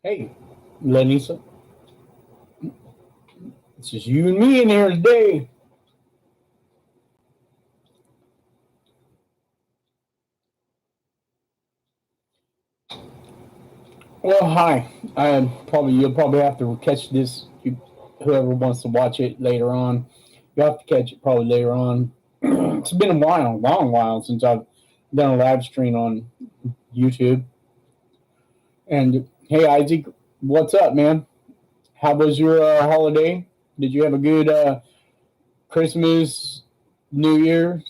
Hey, Lenisa, it's just you and me in here today. Well, hi. You'll probably have to catch this. Whoever wants to watch it later on, you'll have to catch it probably later on. It's been a long while since I've done a live stream on YouTube. And hey, Isaac, what's up, man? How was your holiday? Did you have a good Christmas, New Year's?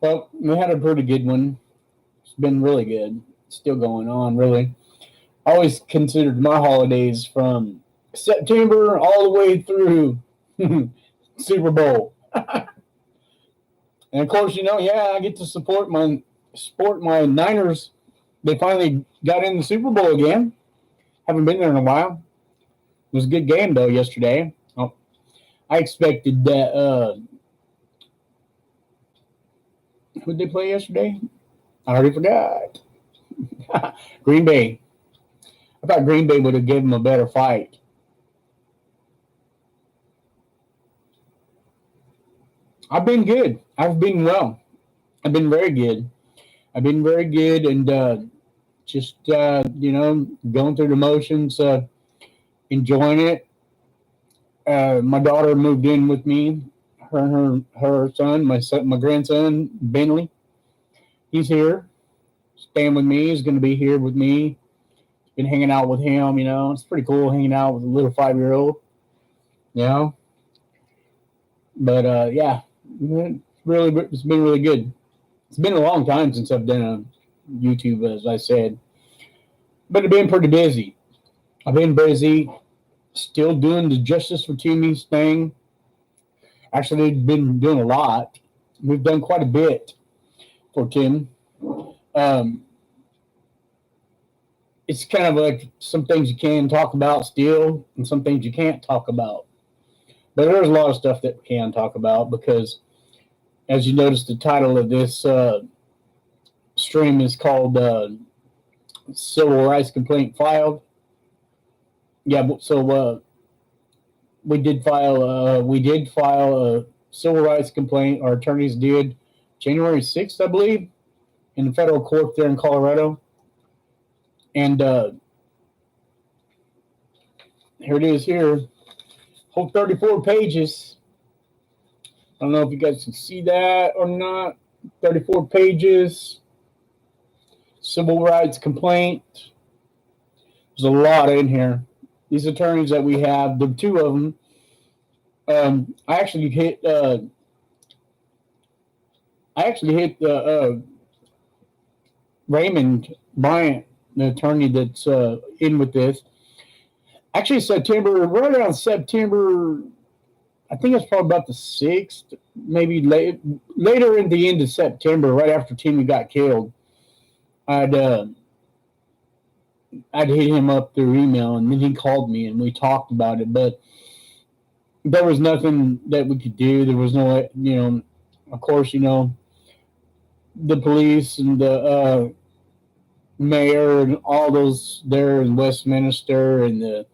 Well, we had a pretty good one. It's been really good. Still going on, really. I always considered my holidays from September all the way through Super Bowl. And of course, yeah, I get to support my Niners. They finally got in the Super Bowl again. Haven't been there in a while. It was a good game though yesterday. Oh, I expected that. Who did they play yesterday? I already forgot. Green Bay. I thought Green Bay would have given them a better fight. I've been good. I've been well. I've been very good. I've been very good, and just going through the motions, enjoying it. My daughter moved in with me. Her and her son, my grandson Bentley. He's here, staying with me. He's going to be here with me. Been hanging out with him. It's pretty cool hanging out with a little 5-year-old. You know, but yeah, it's been really good. It's been a long time since I've done a YouTube, as I said, but I've been pretty busy. I've been busy, still doing the Justice for Timmy's thing. Actually, been doing a lot. We've done quite a bit for Tim. Um, it's kind of like some things you can talk about still, and some things you can't talk about. But there's a lot of stuff that we can talk about because, as you notice, the title of this stream is called "Civil Rights Complaint Filed." Yeah, so we did file a civil rights complaint. Our attorneys did January 6th, I believe, in the federal court there in Colorado. And here it is here. Whole 34 pages. I don't know if you guys can see that or not. 34 pages. Civil rights complaint. There's a lot in here. These attorneys that we have, the two of them, I actually hit Raymond Bryant, the attorney that's in with this. Actually, right around September, I think it's probably about the 6th, maybe later in the end of September, right after Timmy got killed. I'd hit him up through email, and then he called me, and we talked about it. But there was nothing that we could do. There was no, of course, the police and the mayor and all those there in Westminster and the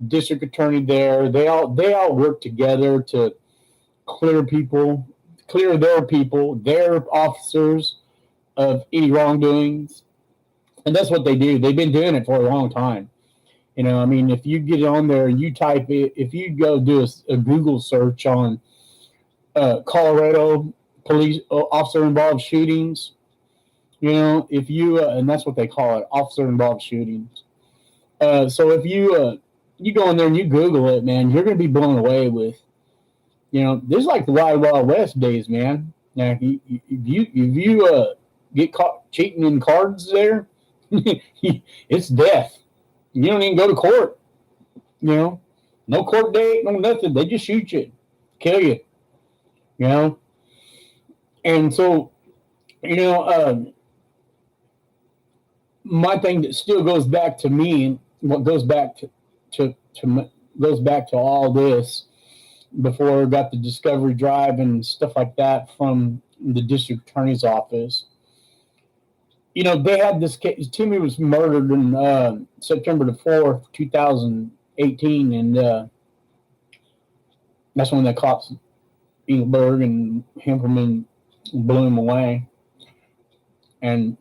district attorney there. They all work together to clear their officers of any wrongdoings. And that's what they do. They've been doing it for a long time. If you get on there and you type it, if you go do a Google search on Colorado police officer involved shootings, if you and that's what they call it, officer involved shootings. So if you go in there and you Google it, man, you're going to be blown away with, this is like the Wild Wild West days, man. Now, if you get caught cheating in cards there, it's death. You don't even go to court. No court date, no nothing. They just shoot you, kill you. And so, my thing that still goes back to me, what goes back to all this before I got the discovery drive and stuff like that from the district attorney's office. They had this case. Timmy was murdered in September the 4th, 2018, and that's when the cops, Engelberg and Himperman, blew him away. And,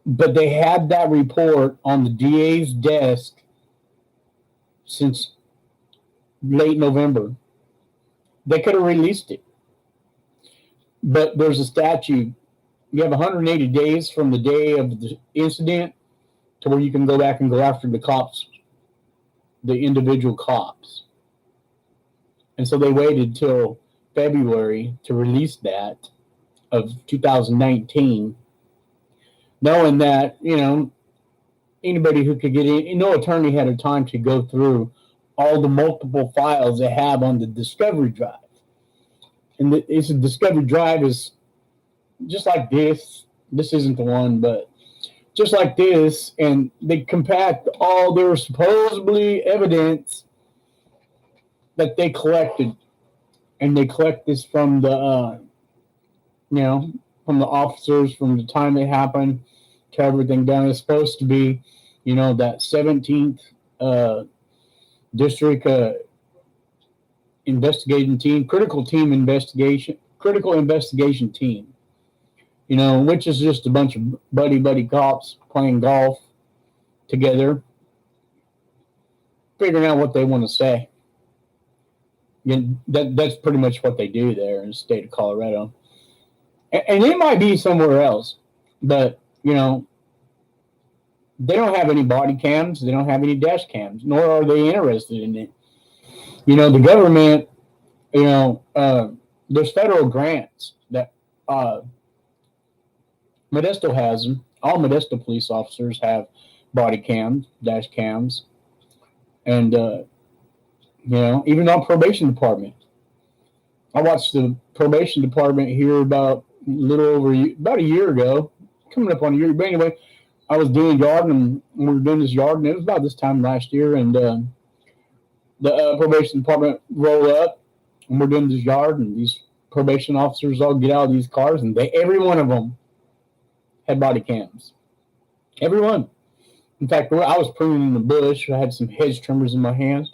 but they had that report on the DA's desk since late November. They could have released it. But there's a statute. You have 180 days from the day of the incident to where you can go back and go after the cops, the individual cops. And so they waited till February to release that of 2019, knowing that, anybody who could get in, no attorney had a time to go through all the multiple files they have on the Discovery Drive. And it's a Discovery Drive is just like this. This isn't the one, but just like this. And they compact all their supposedly evidence that they collected. And they collect this from the, from the officers, from the time it happened to everything done. It's supposed to be, that 17th district investigating team, critical investigation team, which is just a bunch of buddy cops playing golf together, figuring out what they want to say. That's pretty much what they do there in the state of Colorado. And it might be somewhere else, but, they don't have any body cams. They don't have any dash cams, nor are they interested in it. The government, there's federal grants that Modesto has them. All Modesto police officers have body cams, dash cams, and, even on probation department. I watched the probation department here about a year ago, coming up on a year. But anyway, I was doing yard, and we were doing this yard, and it was about this time last year, and the probation department roll up, and we're doing this yard, and these probation officers all get out of these cars, and every one of them had body cams. Every one. In fact, I was pruning in the bush. I had some hedge trimmers in my hands,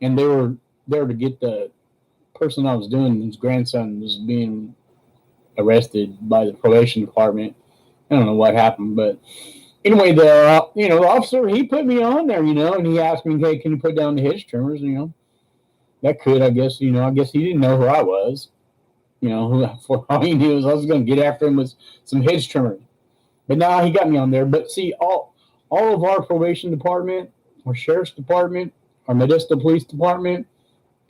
and they were there to get the person I was doing. His grandson was being arrested by the probation department. I don't know what happened, but anyway, the officer, he put me on there, and he asked me, hey, can you put down the hedge trimmers? That could, I guess, I guess he didn't know who I was. For all he knew is I was going to get after him with some hedge trimmers. But now he got me on there. But see, all of our probation department, our sheriff's department, our Modesto police department,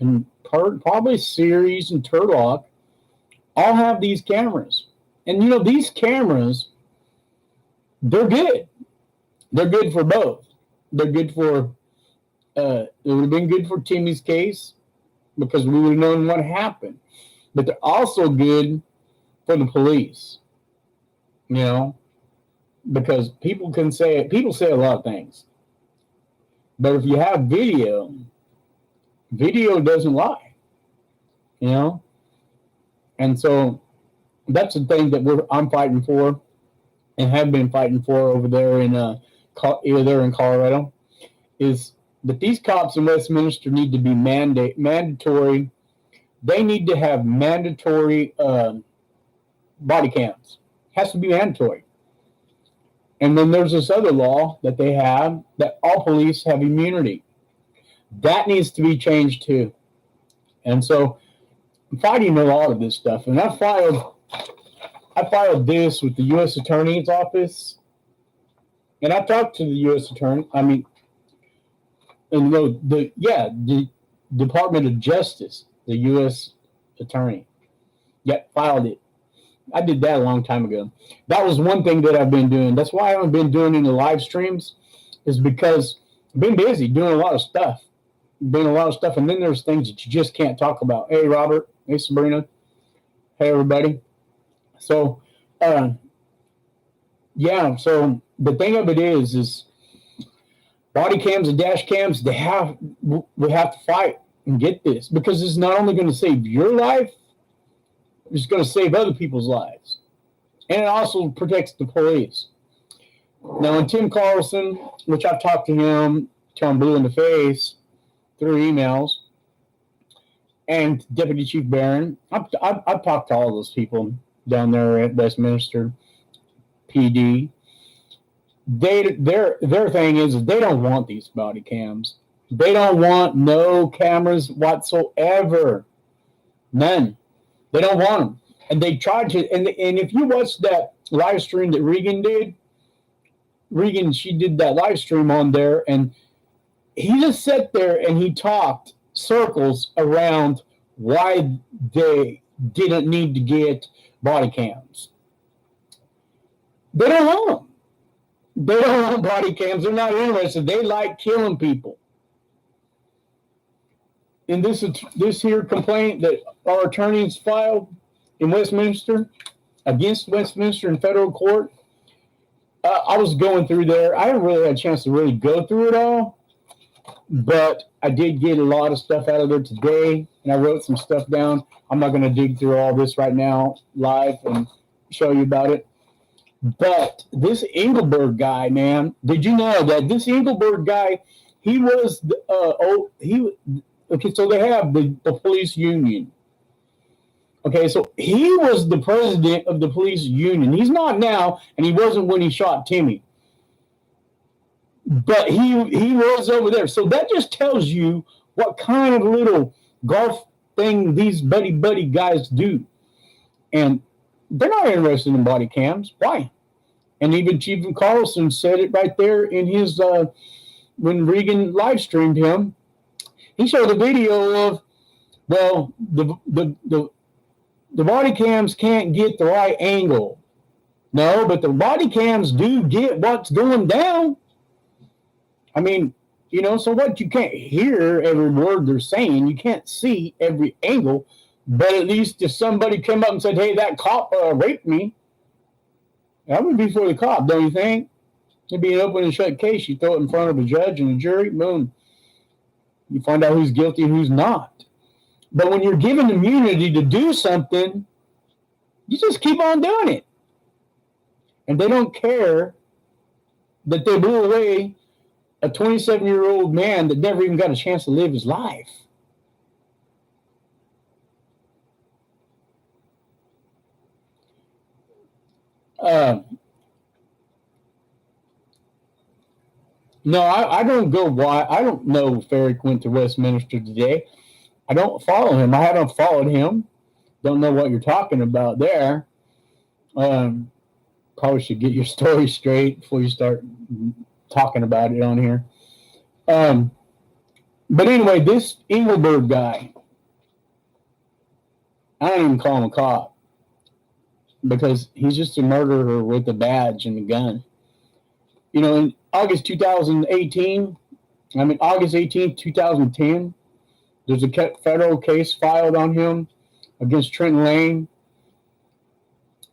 and probably Ceres and Turlock all have these cameras. And, these cameras, they're good. They're good for both. They're good for, it would have been good for Timmy's case because we would have known what happened. But they're also good for the police, because people say a lot of things. But if you have video doesn't lie, And so that's the thing that I'm fighting for and have been fighting for over there in Colorado, is that these cops in Westminster need to be mandatory. They need to have mandatory body cams. It has to be mandatory. And then there's this other law that they have that all police have immunity. That needs to be changed too. And so I'm fighting a lot of this stuff. And I filed this with the U.S. Attorney's Office. And I talked to the U.S. Attorney. The Department of Justice, the U.S. Attorney. Yep, filed it. I did that a long time ago. That was one thing that I've been doing. That's why I haven't been doing any live streams, is because I've been busy doing a lot of stuff. And then there's things that you just can't talk about. Hey, Robert. Hey, Sabrina. Hey, everybody. So, so the thing of it is body cams and dash cams, we have to fight and get this, because it's not only going to save your life, it's going to save other people's lives. and it also protects the police. Now, when Tim Carlson, which I've talked to him till I'm blue in the face through emails, and Deputy Chief Barron, I've talked to all those people down there at Westminster PD. Their thing is they don't want these body cams. They don't want no cameras whatsoever. None. They don't want them. And they tried to. And if you watch that live stream that Regan did, she did that live stream on there, and he just sat there and he talked circles around why they didn't need to get body cams. They don't want them. They don't want body cams. They're not interested. They like killing people. And this here complaint that our attorneys filed in Westminster against Westminster in federal court, I was going through there. I haven't really had a chance to really go through it all, but I did get a lot of stuff out of there today, and I wrote some stuff down. I'm not going to dig through all this right now live and show you about it. But this Engelberg guy, man, did you know that this Engelberg guy, he was, okay, so they have the police union. Okay, so he was the president of the police union. He's not now, and he wasn't when he shot Timmy. But he was over there. So that just tells you what kind of little golf thing these buddy guys do. And they're not interested in body cams. Why? And even Chief Carlson said it right there in his, when Regan live streamed him, he showed a video of, well, the body cams can't get the right angle. No, but the body cams do get what's going down. I mean, you know, so what, you can't hear every word they're saying. You can't see every angle. But at least if somebody came up and said, hey, that cop raped me, that would be for the cop, don't you think? It'd be an open and shut case. You throw it in front of a judge and a jury, boom. You find out who's guilty and who's not. But when you're given immunity to do something, you just keep on doing it. And they don't care that they blew away a 27-year-old man that never even got a chance to live his life. No, I don't go why. I don't know if Eric went to Westminster today. I don't follow him. I haven't followed him. Don't know what you're talking about there. Probably should get your story straight before you start talking about it on here. But anyway, this Engelberg guy, I don't even call him a cop because he's just a murderer with a badge and a gun. You know, in August 18th, 2010, there's a federal case filed on him against Trenton Lane,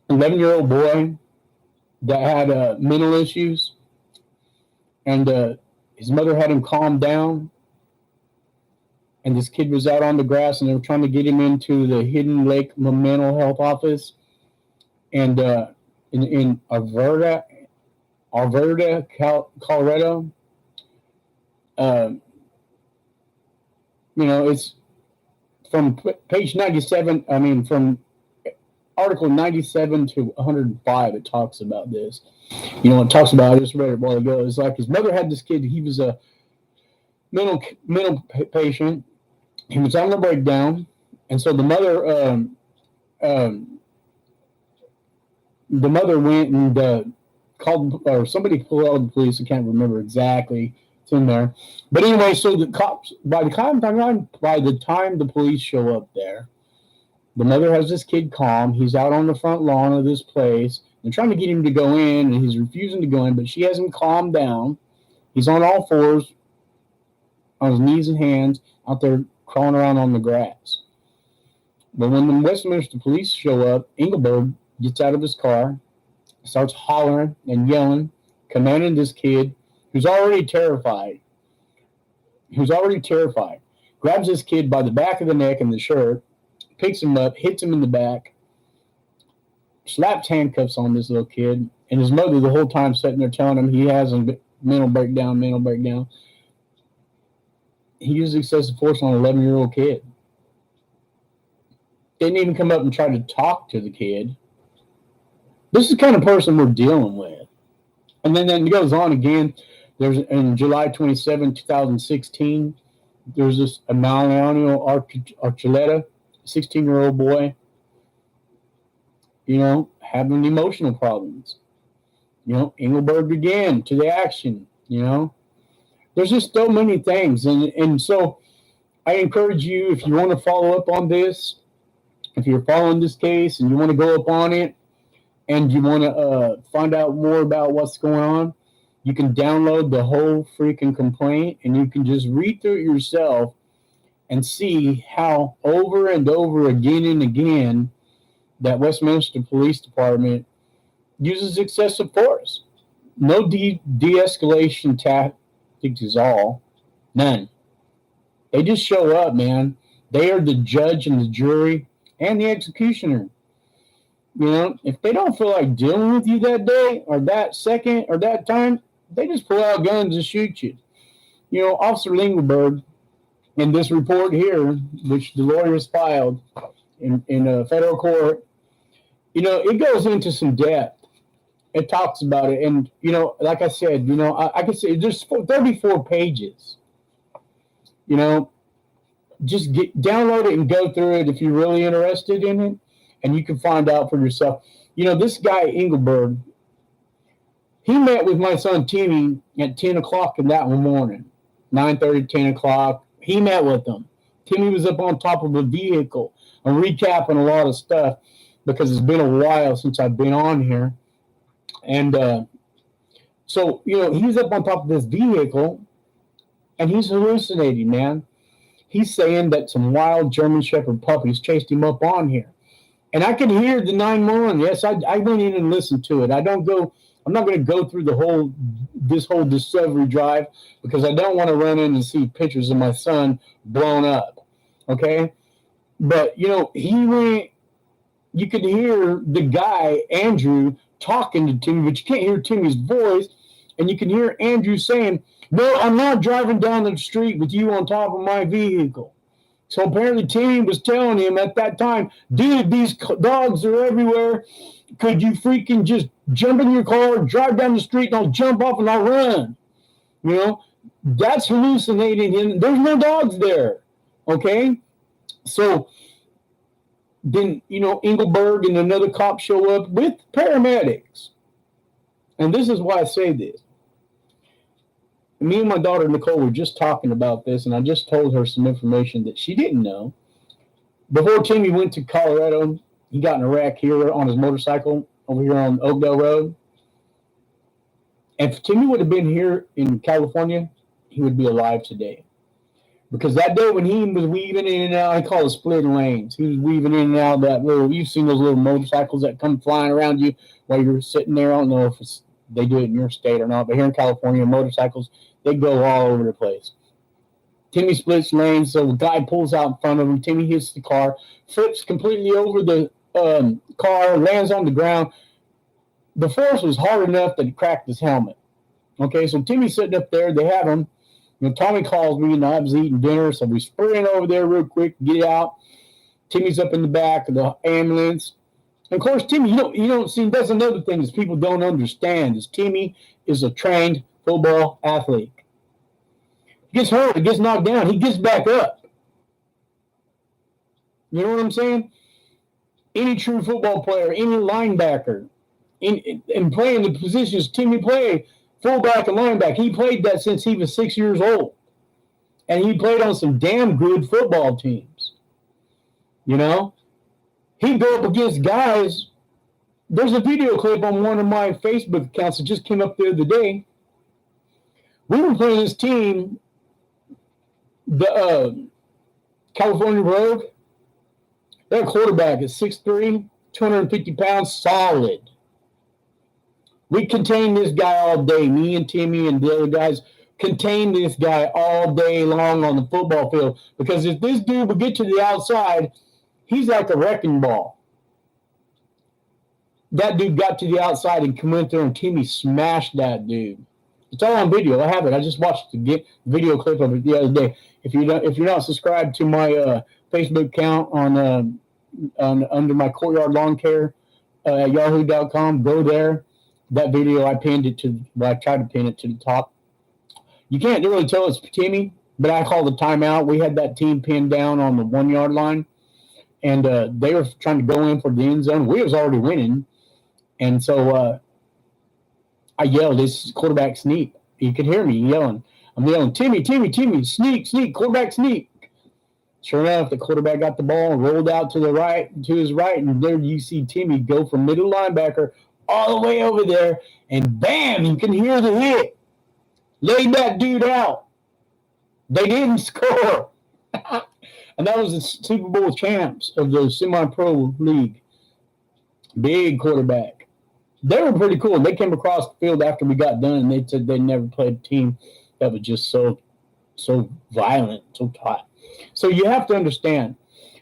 11-year-old boy that had mental issues. And his mother had him calm down. And this kid was out on the grass, and they were trying to get him into the Hidden Lake Mental Health Office. And in Arvada, Colorado. You know, it's from page 97. I mean, from article 97 to 105, it talks about this. You know, it talks about, I just read it a while ago. It's like his mother had this kid. He was a mental patient. He was on the breakdown. And so the mother went and called, or somebody called the police. I can't remember exactly. It's in there. But anyway, so the cops, by the time the police show up there, the mother has this kid calm. He's out on the front lawn of this place. They're trying to get him to go in, and he's refusing to go in, but she has him calmed down. He's on all fours, on his knees and hands, out there crawling around on the grass. But when the Westminster police show up, Engelberg gets out of his car, starts hollering and yelling, commanding this kid, who's already terrified, grabs this kid by the back of the neck and the shirt, picks him up, hits him in the back, slaps handcuffs on this little kid, and his mother the whole time sitting there telling him he has a mental breakdown, mental breakdown. He used excessive force on an 11-year-old kid. Didn't even come up and try to talk to the kid. This is the kind of person we're dealing with. And then it goes on again. There's in July 27, 2016, there's this Emiliano Archuleta, 16-year-old boy, having emotional problems. Engelberg again to the action, There's just so many things. And so I encourage you, if you want to follow up on this, if you're following this case and you want to go up on it and you want to find out more about what's going on, you can download the whole freaking complaint and you can just read through it yourself and see how over and over again and again that Westminster Police Department uses excessive force. No de-escalation tactics is all. None. They just show up, man. They are the judge and the jury and the executioner. If they don't feel like dealing with you that day or that second or that time, they just pull out guns and shoot you. Officer Lingelberg, in this report here, which the lawyers filed in a federal court, it goes into some depth. It talks about it. And, like I said, I could say there's 34 pages. Just download it and go through it if you're really interested in it, and you can find out for yourself. This guy, Engelberg, he met with my son Timmy at 10 o'clock in that one morning, 9:30, 10 o'clock. He met with them. Timmy was up on top of a vehicle. I'm recapping a lot of stuff because it's been a while since I've been on here. And so, he's up on top of this vehicle, and he's hallucinating, man. He's saying that some wild German Shepherd puppies chased him up on here. And I can hear the 911. Yes, I went in and listened to it. I'm not going to go through this whole discovery drive because I don't want to run in and see pictures of my son blown up. Okay? But, he went, you could hear the guy, Andrew, talking to Timmy, but you can't hear Timmy's voice. And you can hear Andrew saying, "No, I'm not driving down the street with you on top of my vehicle." So apparently Timmy was telling him at that time, "Dude, these dogs are everywhere. Could you freaking just jump in your car, drive down the street, and I'll jump off and I'll run?" That's hallucinating him. There's no dogs there. Okay? So then, Engelberg and another cop show up with paramedics. And this is why I say this. Me and my daughter, Nicole, were just talking about this, and I just told her some information that she didn't know. Before Timmy went to Colorado, he got in a wreck here on his motorcycle over here on Oakdale Road. And if Timmy would have been here in California, he would be alive today. Because that day when he was weaving in and out, I call it splitting lanes. He was weaving in and out of that you've seen those little motorcycles that come flying around you while you're sitting there. I don't know if they do it in your state or not, but here in California, motorcycles, they go all over the place. Timmy splits lanes, so the guy pulls out in front of him. Timmy hits the car, flips completely over the car, lands on the ground. The force was hard enough that he cracked his helmet. Okay, so Timmy's sitting up there. They have him. Tommy calls me, and I was eating dinner, so we sprint over there real quick, get out. Timmy's up in the back of the ambulance. And of course, Timmy, you don't see, that's another thing that people don't understand, is Timmy is a trained football athlete. He gets hurt, he gets knocked down, he gets back up. You know what I'm saying? Any true football player, any linebacker, in playing the positions Timmy played, fullback and linebacker, he played that since he was 6 years old. And he played on some damn good football teams. He'd go up against guys. There's a video clip on one of my Facebook accounts that just came up the other day. We were playing this team, the California Rogue. Their quarterback is 6'3", 250 pounds, solid. We contained this guy all day. Me and Timmy and the other guys contained this guy all day long on the football field. Because if this dude would get to the outside, he's like a wrecking ball. That dude got to the outside and went there, and Timmy smashed that dude. It's all on video. I have it. I just watched the video clip of it the other day. If you're not subscribed to my Facebook account on under my courtyard lawn care at yahoo.com, go there. That video I pinned it to. Well, I tried to pin it to the top. You can't really tell it's Timmy, but I called the timeout. We had that team pinned down on the 1 yard line, and they were trying to go in for the end zone. We was already winning, and so I yelled, "This quarterback sneak!" You could hear me yelling. I'm yelling, "Timmy, Timmy, Timmy, sneak, sneak, quarterback sneak!" Sure enough, the quarterback got the ball and rolled out to his right, and there you see Timmy go from middle linebacker all the way over there, and bam! You can hear the hit. Laid that dude out. They didn't score. And that was the Super Bowl champs of the semi-pro league. Big quarterback. They were pretty cool. They came across the field after we got done, and they said they never played a team that was just so violent, so hot. So you have to understand,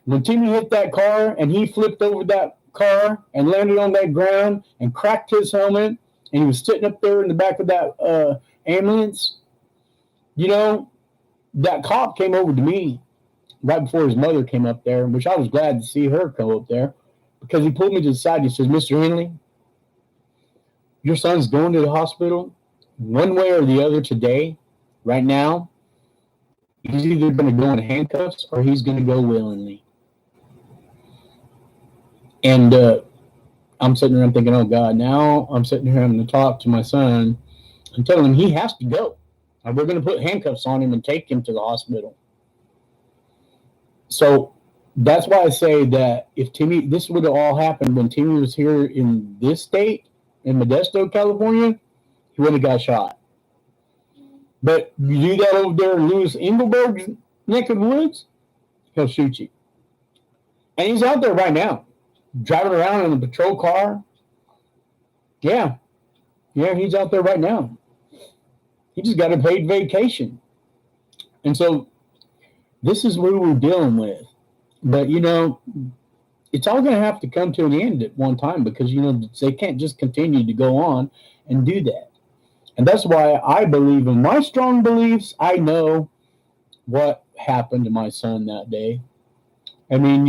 when Timmy hit that car and he flipped over that car and landed on that ground and cracked his helmet, and he was sitting up there in the back of that ambulance, that cop came over to me right before his mother came up there, which I was glad to see her come up there, because he pulled me to the side. He says, "Mr. Henley, your son's going to the hospital one way or the other today, right now. He's either going to go in handcuffs or he's going to go willingly." And I'm sitting around thinking, oh, God, now I'm sitting here having to talk to my son and telling him he has to go. And we're going to put handcuffs on him and take him to the hospital. So that's why I say that if this would have all happened when Timmy was here in this state, in Modesto, California, he would have got shot. But you do that over there in Louis Engelberg's neck of the woods, he'll shoot you. And he's out there right now, driving around in a patrol car. Yeah, he's out there right now. He just got a paid vacation. And so this is what we're dealing with. But, it's all going to have to come to an end at one time, because, they can't just continue to go on and do that. And that's why I believe in my strong beliefs. I know what happened to my son that day. I mean,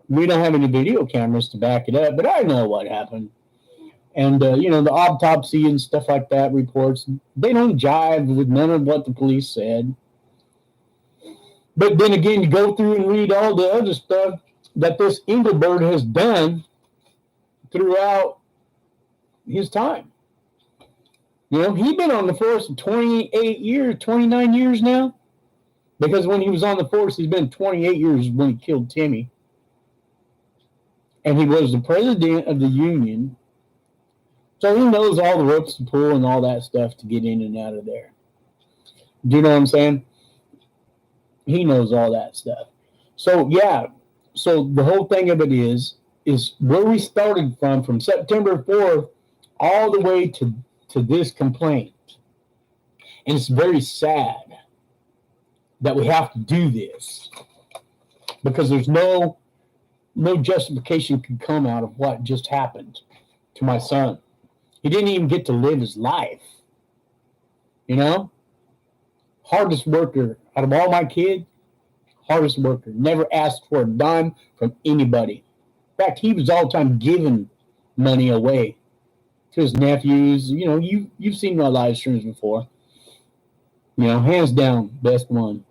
we don't have any video cameras to back it up, but I know what happened. And, the autopsy and stuff like that reports, they don't jive with none of what the police said. But then again, you go through and read all the other stuff that this Engelberg has done throughout his time. He's been on the force for 29 years now. Because when he was on the force, he's been 28 years when he killed Timmy. And he was the president of the union. So he knows all the ropes to pull and all that stuff to get in and out of there. Do you know what I'm saying? He knows all that stuff. So, yeah. So the whole thing of it is where we started from September 4th all the way to this complaint. And it's very sad that we have to do this, because there's no justification could come out of what just happened to my son. He didn't even get to live his life. Hardest worker out of all my kids, hardest worker. Never asked for a dime from anybody. In fact, he was all the time giving money away to his nephews. You've seen my live streams before. Hands down, best one.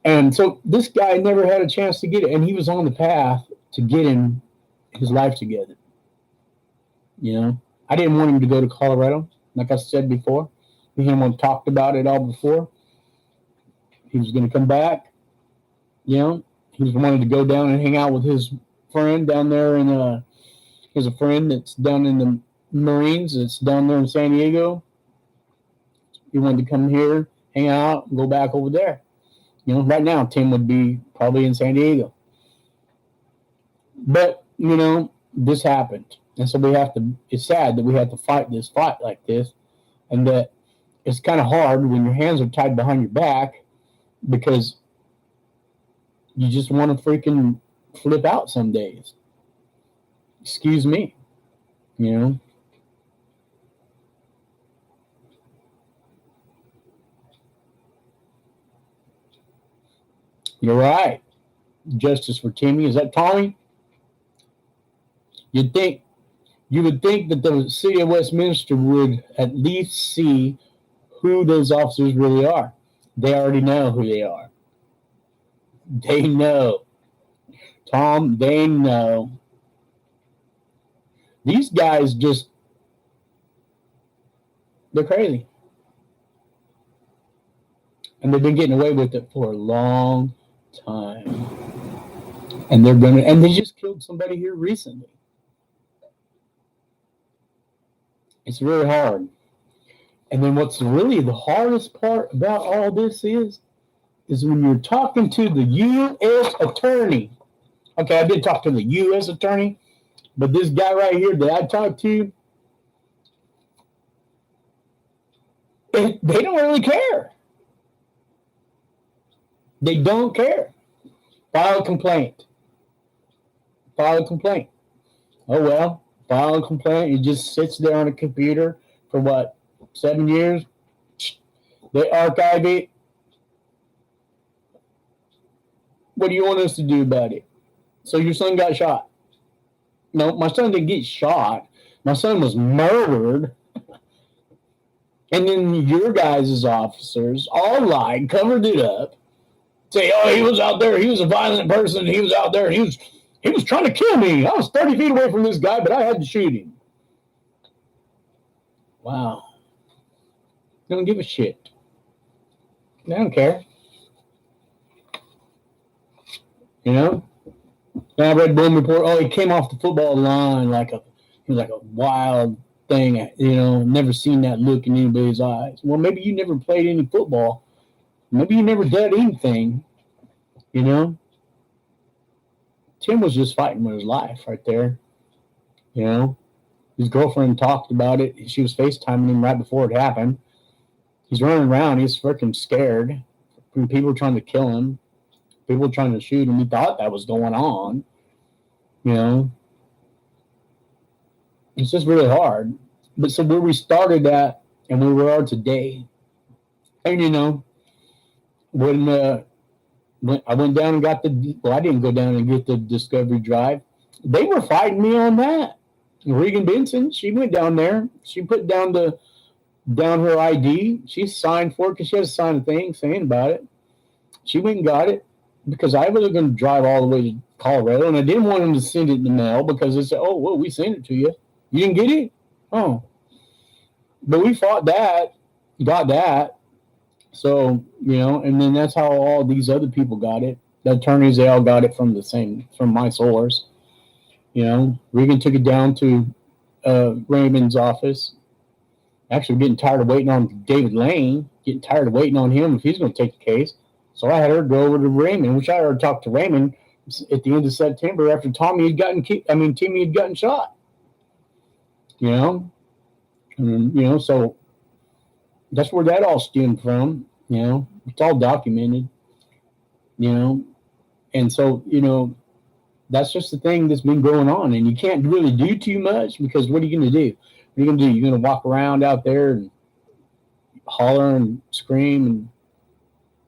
And so this guy never had a chance to get it, and he was on the path to getting his life together. I didn't want him to go to Colorado, like I said before. Me and him talked about it all before. He was going to come back. He was wanting to go down and hang out with his friend down there in he has a friend that's down in the Marines. That's down there in San Diego. He wanted to come here, hang out, and go back over there. Right now, Tim would be probably in San Diego. But, this happened. And so it's sad that we have to fight this fight like this. And that it's kind of hard when your hands are tied behind your back, because you just want to freaking flip out some days. Excuse me, you know. You're right. Justice for Timmy. Is that Tommy? You'd think you would think that the city of Westminster would at least see who those officers really are. They already know who they are. They know. Tom, they know. These guys just, they're crazy. And they've been getting away with it for a long time. And they just killed somebody here recently. It's really hard. And then what's really the hardest part about all this is when you're talking to the U.S. attorney. Okay, I did talk to the U.S. attorney, but this guy right here that I talked to, they don't really care. They don't care. File a complaint. File a complaint. Oh well, file a complaint. It just sits there on a computer for what, 7 years? They archive it. What do you want us to do about it? So your son got shot. No, my son didn't get shot. My son was murdered. And then your guys' officers all lied, covered it up, say, oh, he was out there, he was a violent person, he was out there, and he was trying to kill me. I was 30 feet away from this guy, but I had to shoot him. Wow. They don't give a shit. They don't care. You know? And I read one report, oh, he came off the football line he was like a wild thing, you know, never seen that look in anybody's eyes. Well, maybe you never played any football. Maybe you never did anything, you know? Tim was just fighting with his life right there, you know? His girlfriend talked about it. She was FaceTiming him right before it happened. He's running around. He's freaking scared from people trying to kill him, people trying to shoot him. He thought that was going on, you know? It's just really hard. But so where we started at and where we are today, and you know, when I went down and got I didn't go down and get the Discovery Drive. They were fighting me on that. Regan Benson, she went down there. She put down her ID. She signed for it because she had to sign a thing saying about it. She went and got it because I was going to drive all the way to Colorado, and I didn't want them to send it in the mail because they said, oh, well, we sent it to you. You didn't get it? Oh. But we fought that, got that. So, you know, and then that's how all these other people got it. The attorneys, they all got it from my source. You know, Regan took it down to Raymond's office. Actually, getting tired of waiting on David Lane, getting tired of waiting on him if he's going to take the case. So I had her go over to Raymond, which I already talked to Raymond at the end of September after Timmy had gotten shot. You know, and, you know, so that's where that all stemmed from. You know, it's all documented. You know, and so, you know, that's just the thing that's been going on, and you can't really do too much because what are you going to do? What are you going to do? You're going to walk around out there and holler and scream, and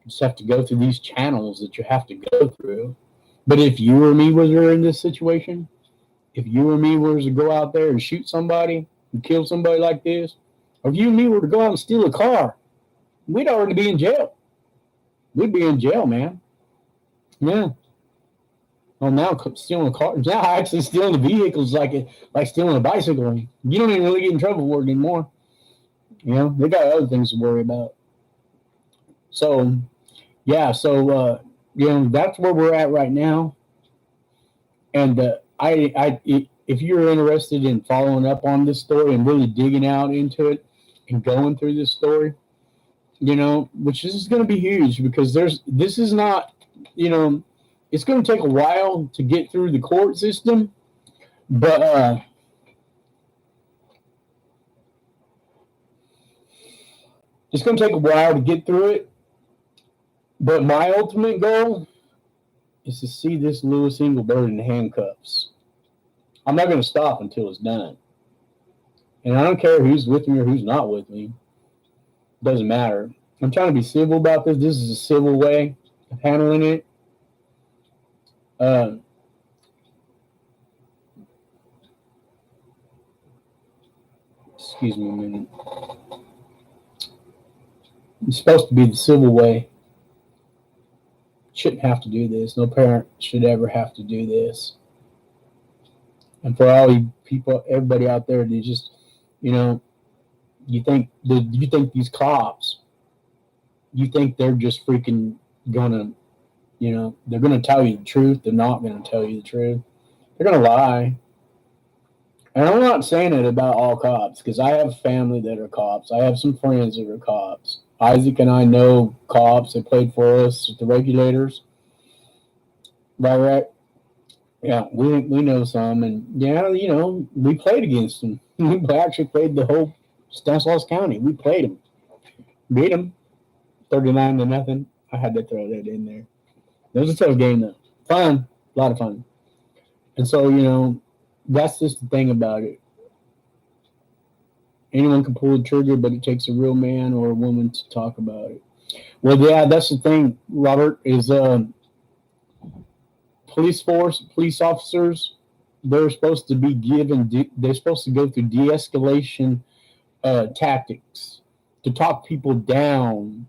just have to go through these channels that you have to go through. But if you or me was in this situation, if you or me were to go out there and shoot somebody and kill somebody like this, or if you and me were to go out and steal a car, we'd already be in jail. We'd be in jail, man. Yeah. Well, now stealing a car, now actually stealing a vehicle is like stealing a bicycle. You don't even really get in trouble for it anymore. You know, they got other things to worry about. So, yeah, you know, that's where we're at right now. And if you're interested in following up on this story and really digging out into it and going through this story, you know, which is going to be huge because this is not, you know, it's going to take a while to get through the court system, but it's going to take a while to get through it. But my ultimate goal is to see this Louis Engelbert in handcuffs. I'm not going to stop until it's done. And I don't care who's with me or who's not with me. Doesn't matter. I'm trying to be civil about this. This is a civil way of handling it. Uh, excuse me a minute. It's supposed to be the civil way. Shouldn't have to do this. No parent should ever have to do this. And for all you people, everybody out there, you just, you know, you think these cops, you think they're just freaking gonna, they're gonna tell you the truth. They're not gonna tell you the truth. They're gonna lie. And I'm not saying it about all cops because I have family that are cops. I have some friends that are cops. Isaac and I know cops that played for us at the regulators. Right? Yeah, we know some, and yeah, we played against them. We actually played the whole Stanislaus County. We played them, beat them, 39-0. I had to throw that in there. It was a tough game though. Fun, a lot of fun. And so that's just the thing about it. Anyone can pull the trigger, but it takes a real man or a woman to talk about it. Well, yeah, that's the thing, Robert, is police officers, they're supposed to be they're supposed to go through de-escalation tactics to talk people down.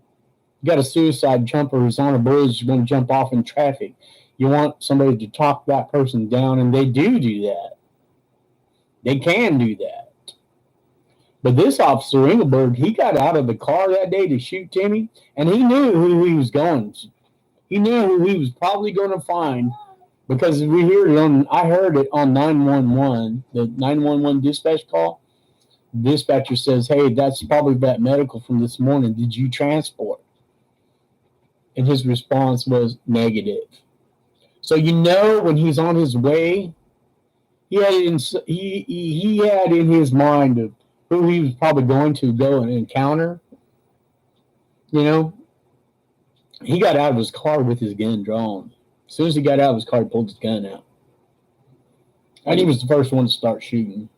You got a suicide jumper who's on a bridge going to jump off in traffic. You want somebody to talk that person down, and they do that. They can do that. But this officer, Engelberg, he got out of the car that day to shoot Timmy, and he knew who he was going to. He knew who he was probably going to find because I heard it on 911, the 911 dispatch call. The dispatcher says, hey, that's probably that medical from this morning. Did you transport? And his response was negative. So when he's on his way, he had in his mind of who he was probably going to go and encounter. He got out of his car with his gun drawn. As soon as he got out of his car, he pulled his gun out. And he was the first one to start shooting.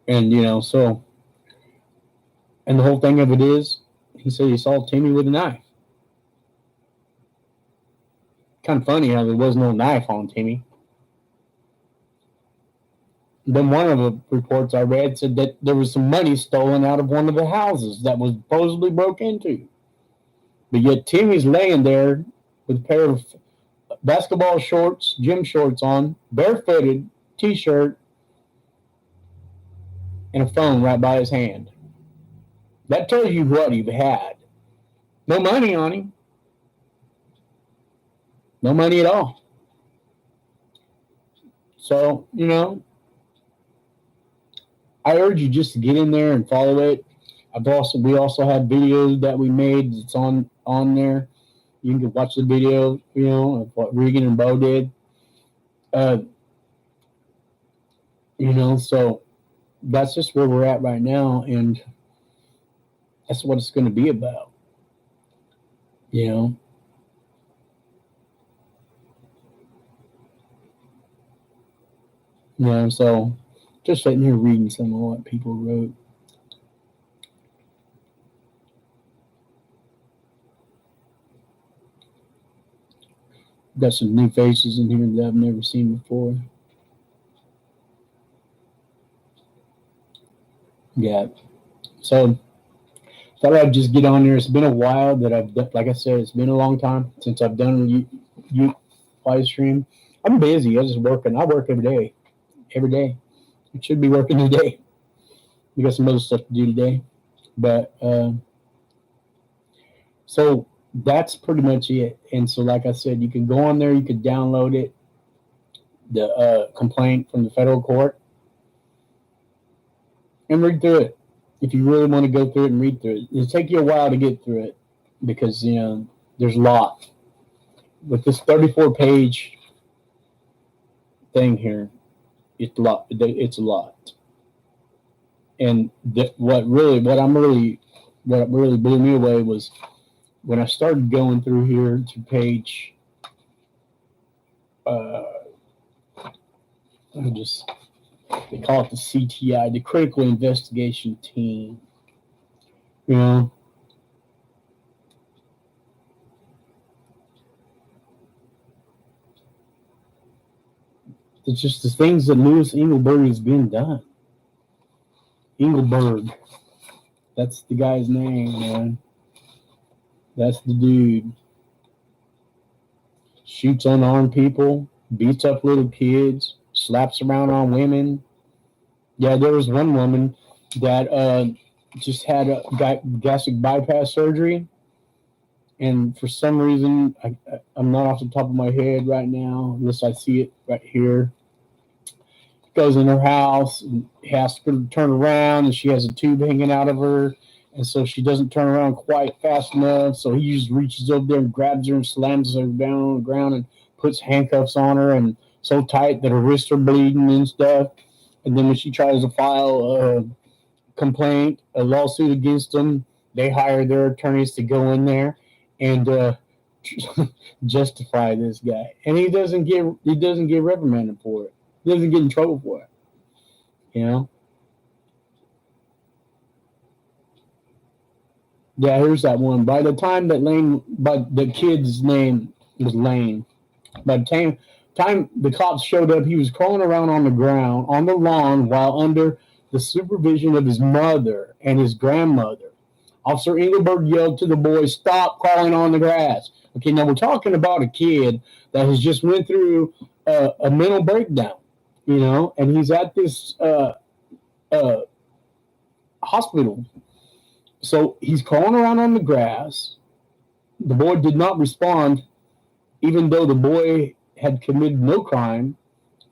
And, and the whole thing of it is, he said he saw Timmy with a knife. Kind of funny how there was no knife on Timmy. Then one of the reports I read said that there was some money stolen out of one of the houses that was supposedly broke into. But yet Timmy's laying there with a pair of basketball shorts, gym shorts on, barefooted, t-shirt, and a phone right by his hand. That tells you what he had. No money on him. No money at all. So, I urge you just to get in there and follow it. We also have videos that we made. It's on there. You can watch the video, of what Regan and Bo did. So that's just where we're at right now, and that's what it's going to be about. So just sitting here reading some of what people wrote. Got some new faces in here that I've never seen before. Yeah. So thought I'd just get on there. It's been a while that I've done, like I said, it's been a long time since I've done you live stream. I'm busy. I just working. I work every day. I should be working today. We got some other stuff to do today. But so that's pretty much it. And so, like I said, you can go on there. You could download it, the complaint from the federal court, and read through it. If you really want to go through it and read through it, it'll take you a while to get through it because there's a lot. With this 34-page thing here, it's a lot. It's a lot. And what really blew me away was when I started going through here to page they call it the CTI, the Critical Investigation Team. You know, it's just the things that Louis Engelberg has been done. Engelberg, that's the guy's name, man. That's the dude. Shoots unarmed people, beats up little kids, slaps around on women. Yeah, there was one woman that just had a gastric bypass surgery, and for some reason, I'm not off the top of my head right now, unless I see it right here. Goes in her house and has to turn around, and she has a tube hanging out of her, and so she doesn't turn around quite fast enough. So he just reaches over there and grabs her and slams her down on the ground and puts handcuffs on her, and so tight that her wrists are bleeding and stuff. And then when she tries to file a complaint, a lawsuit against them, they hire their attorneys to go in there and justify this guy, and he doesn't get reprimanded for it. He doesn't get in trouble for it. You know? Yeah, here's that one. By the time that the kid's name was Lane, by the time the cops showed up, he was crawling around on the ground, on the lawn, while under the supervision of his mother and his grandmother. Officer Engelberg yelled to the boy, "Stop crawling on the grass." Okay, now we're talking about a kid that has just went through a mental breakdown. You know, and he's at this hospital. So he's crawling around on the grass. The boy did not respond, even though the boy had committed no crime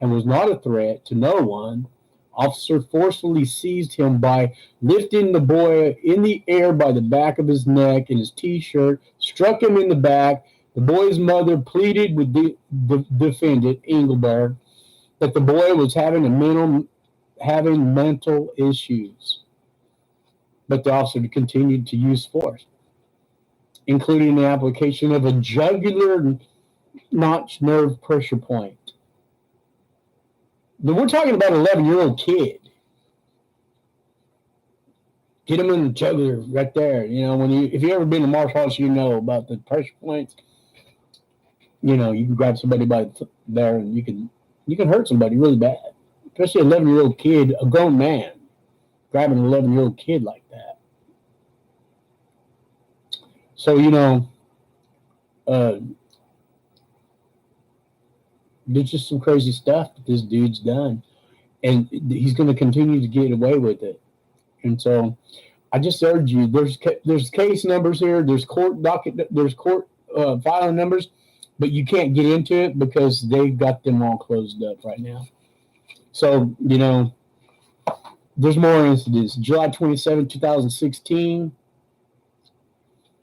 and was not a threat to no one. Officer forcefully seized him by lifting the boy in the air by the back of his neck in his T-shirt, struck him in the back. The boy's mother pleaded with the defendant, Engelberg, that the boy was having mental issues. But the officer continued to use force, including the application of a jugular notch nerve pressure point. But we're talking about an 11-year-old kid. Get him in the jugular right there. You know, if you've ever been to martial arts, you know about the pressure points. You know, you can grab somebody by there and you can hurt somebody really bad, especially an 11-year-old kid, a grown man, grabbing an 11-year-old kid like that. So, you know, there's just some crazy stuff that this dude's done, and he's going to continue to get away with it. And so I just urge you, there's case numbers here, there's court docket, there's court filing numbers, but you can't get into it because they've got them all closed up right now. So, you know, there's more incidents. July 27, 2016,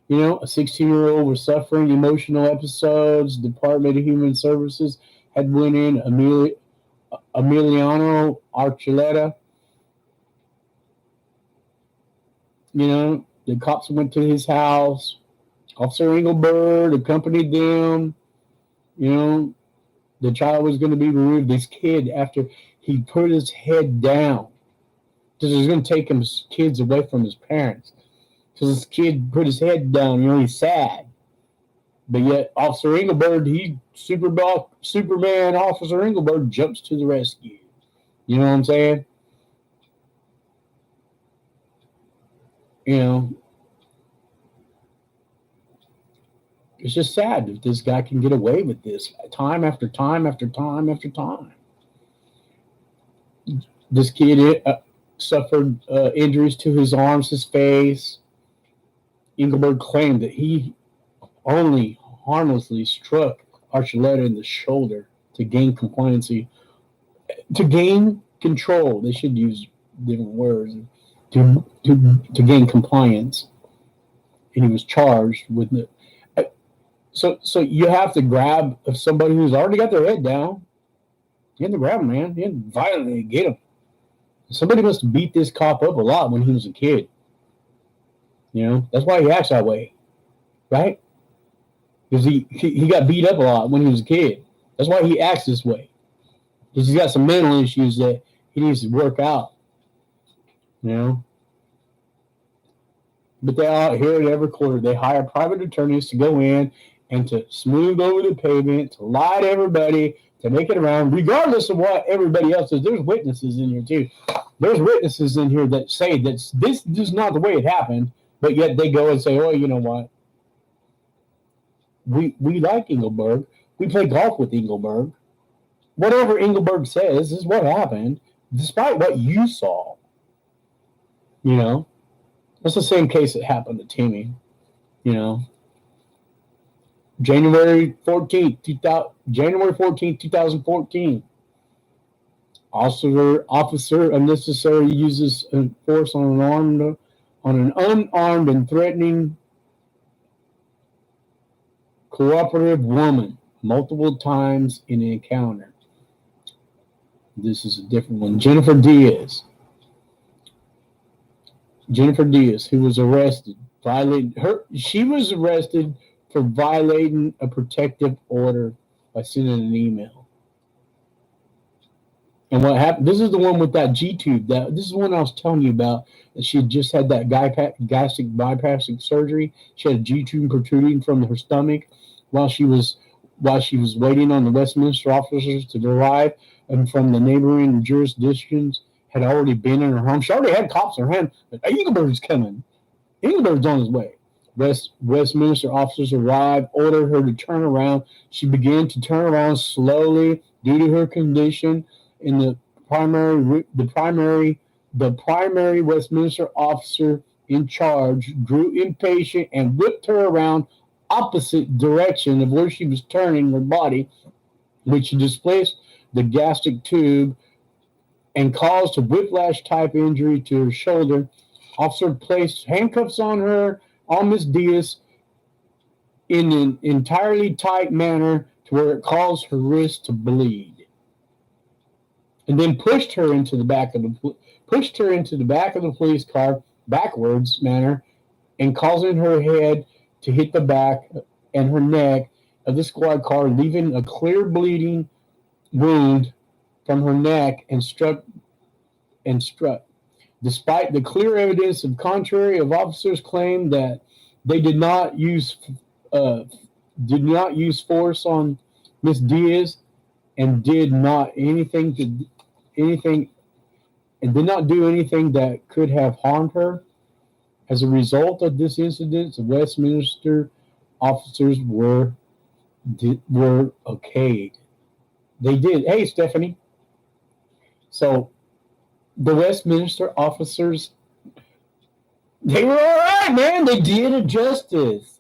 you know, a 16-year-old was suffering emotional episodes. Department of Human Services had went in, Emiliano Archuleta. You know, the cops went to his house. Officer Engelberg accompanied them. You know, the child was going to be removed. This kid, after he put his head down, because he was going to take his kids away from his parents. So this kid put his head down. You know, he's sad. But yet, Officer Engelberg, Superman Officer Engelberg jumps to the rescue. You know what I'm saying? You know, it's just sad that this guy can get away with this time after time after time after time. This kid suffered injuries to his arms, his face. Engelberg claimed that he only harmlessly struck Archuleta in the shoulder to gain compliancy, to gain control. They should use different words to gain compliance, and he was charged with it. So you have to grab somebody who's already got their head down. You have to grab him, man. You have to violently get him. Somebody must have beat this cop up a lot when he was a kid. You know, that's why he acts that way, right? Because he got beat up a lot when he was a kid. That's why he acts this way. because he's got some mental issues that he needs to work out. You know, but they all here at every quarter they hire private attorneys to go in and to smooth over the pavement, to lie to everybody, to make it around, regardless of what everybody else says. There's witnesses in here too. There's witnesses in here that say that this is not the way it happened, but yet they go and say, "Oh, you know what? We like Engelberg. We play golf with Engelberg. Whatever Engelberg says is what happened, despite what you saw." You know, that's the same case that happened to Timmy. You know, January 14th, 2014. Officer unnecessarily uses force on an unarmed and threatening cooperative woman multiple times in an encounter. This is a different one. Jennifer Diaz, who was arrested, she was arrested for violating a protective order by sending an email. And what happened? This is the one with that G tube. This is the one I was telling you about. That she had just had that gastric bypassing surgery. She had a G tube protruding from her stomach while she was waiting on the Westminster officers to arrive, and from the neighboring jurisdictions had already been in her home. She already had cops in her hand. But Engelberg's coming. Engelberg's on his way. Westminster officers arrived, ordered her to turn around. She began to turn around slowly due to her condition. In the primary Westminster officer in charge grew impatient and whipped her around opposite direction of where she was turning her body, which displaced the gastric tube and caused a whiplash type injury to her shoulder. Officer placed handcuffs on her, on Miss Diaz, in an entirely tight manner to where it caused her wrist to bleed, and then pushed her into the back of the police car backwards manner, and causing her head to hit the back and her neck of the squad car, leaving a clear bleeding wound from her neck and struck. Despite the clear evidence of contrary of officers' claim that they did not use force on Miss Diaz and did not do anything that could have harmed her. As a result of this incident, the Westminster officers were okayed. They did. Hey, Stephanie. So the Westminster officers, they were all right, man. They did justice.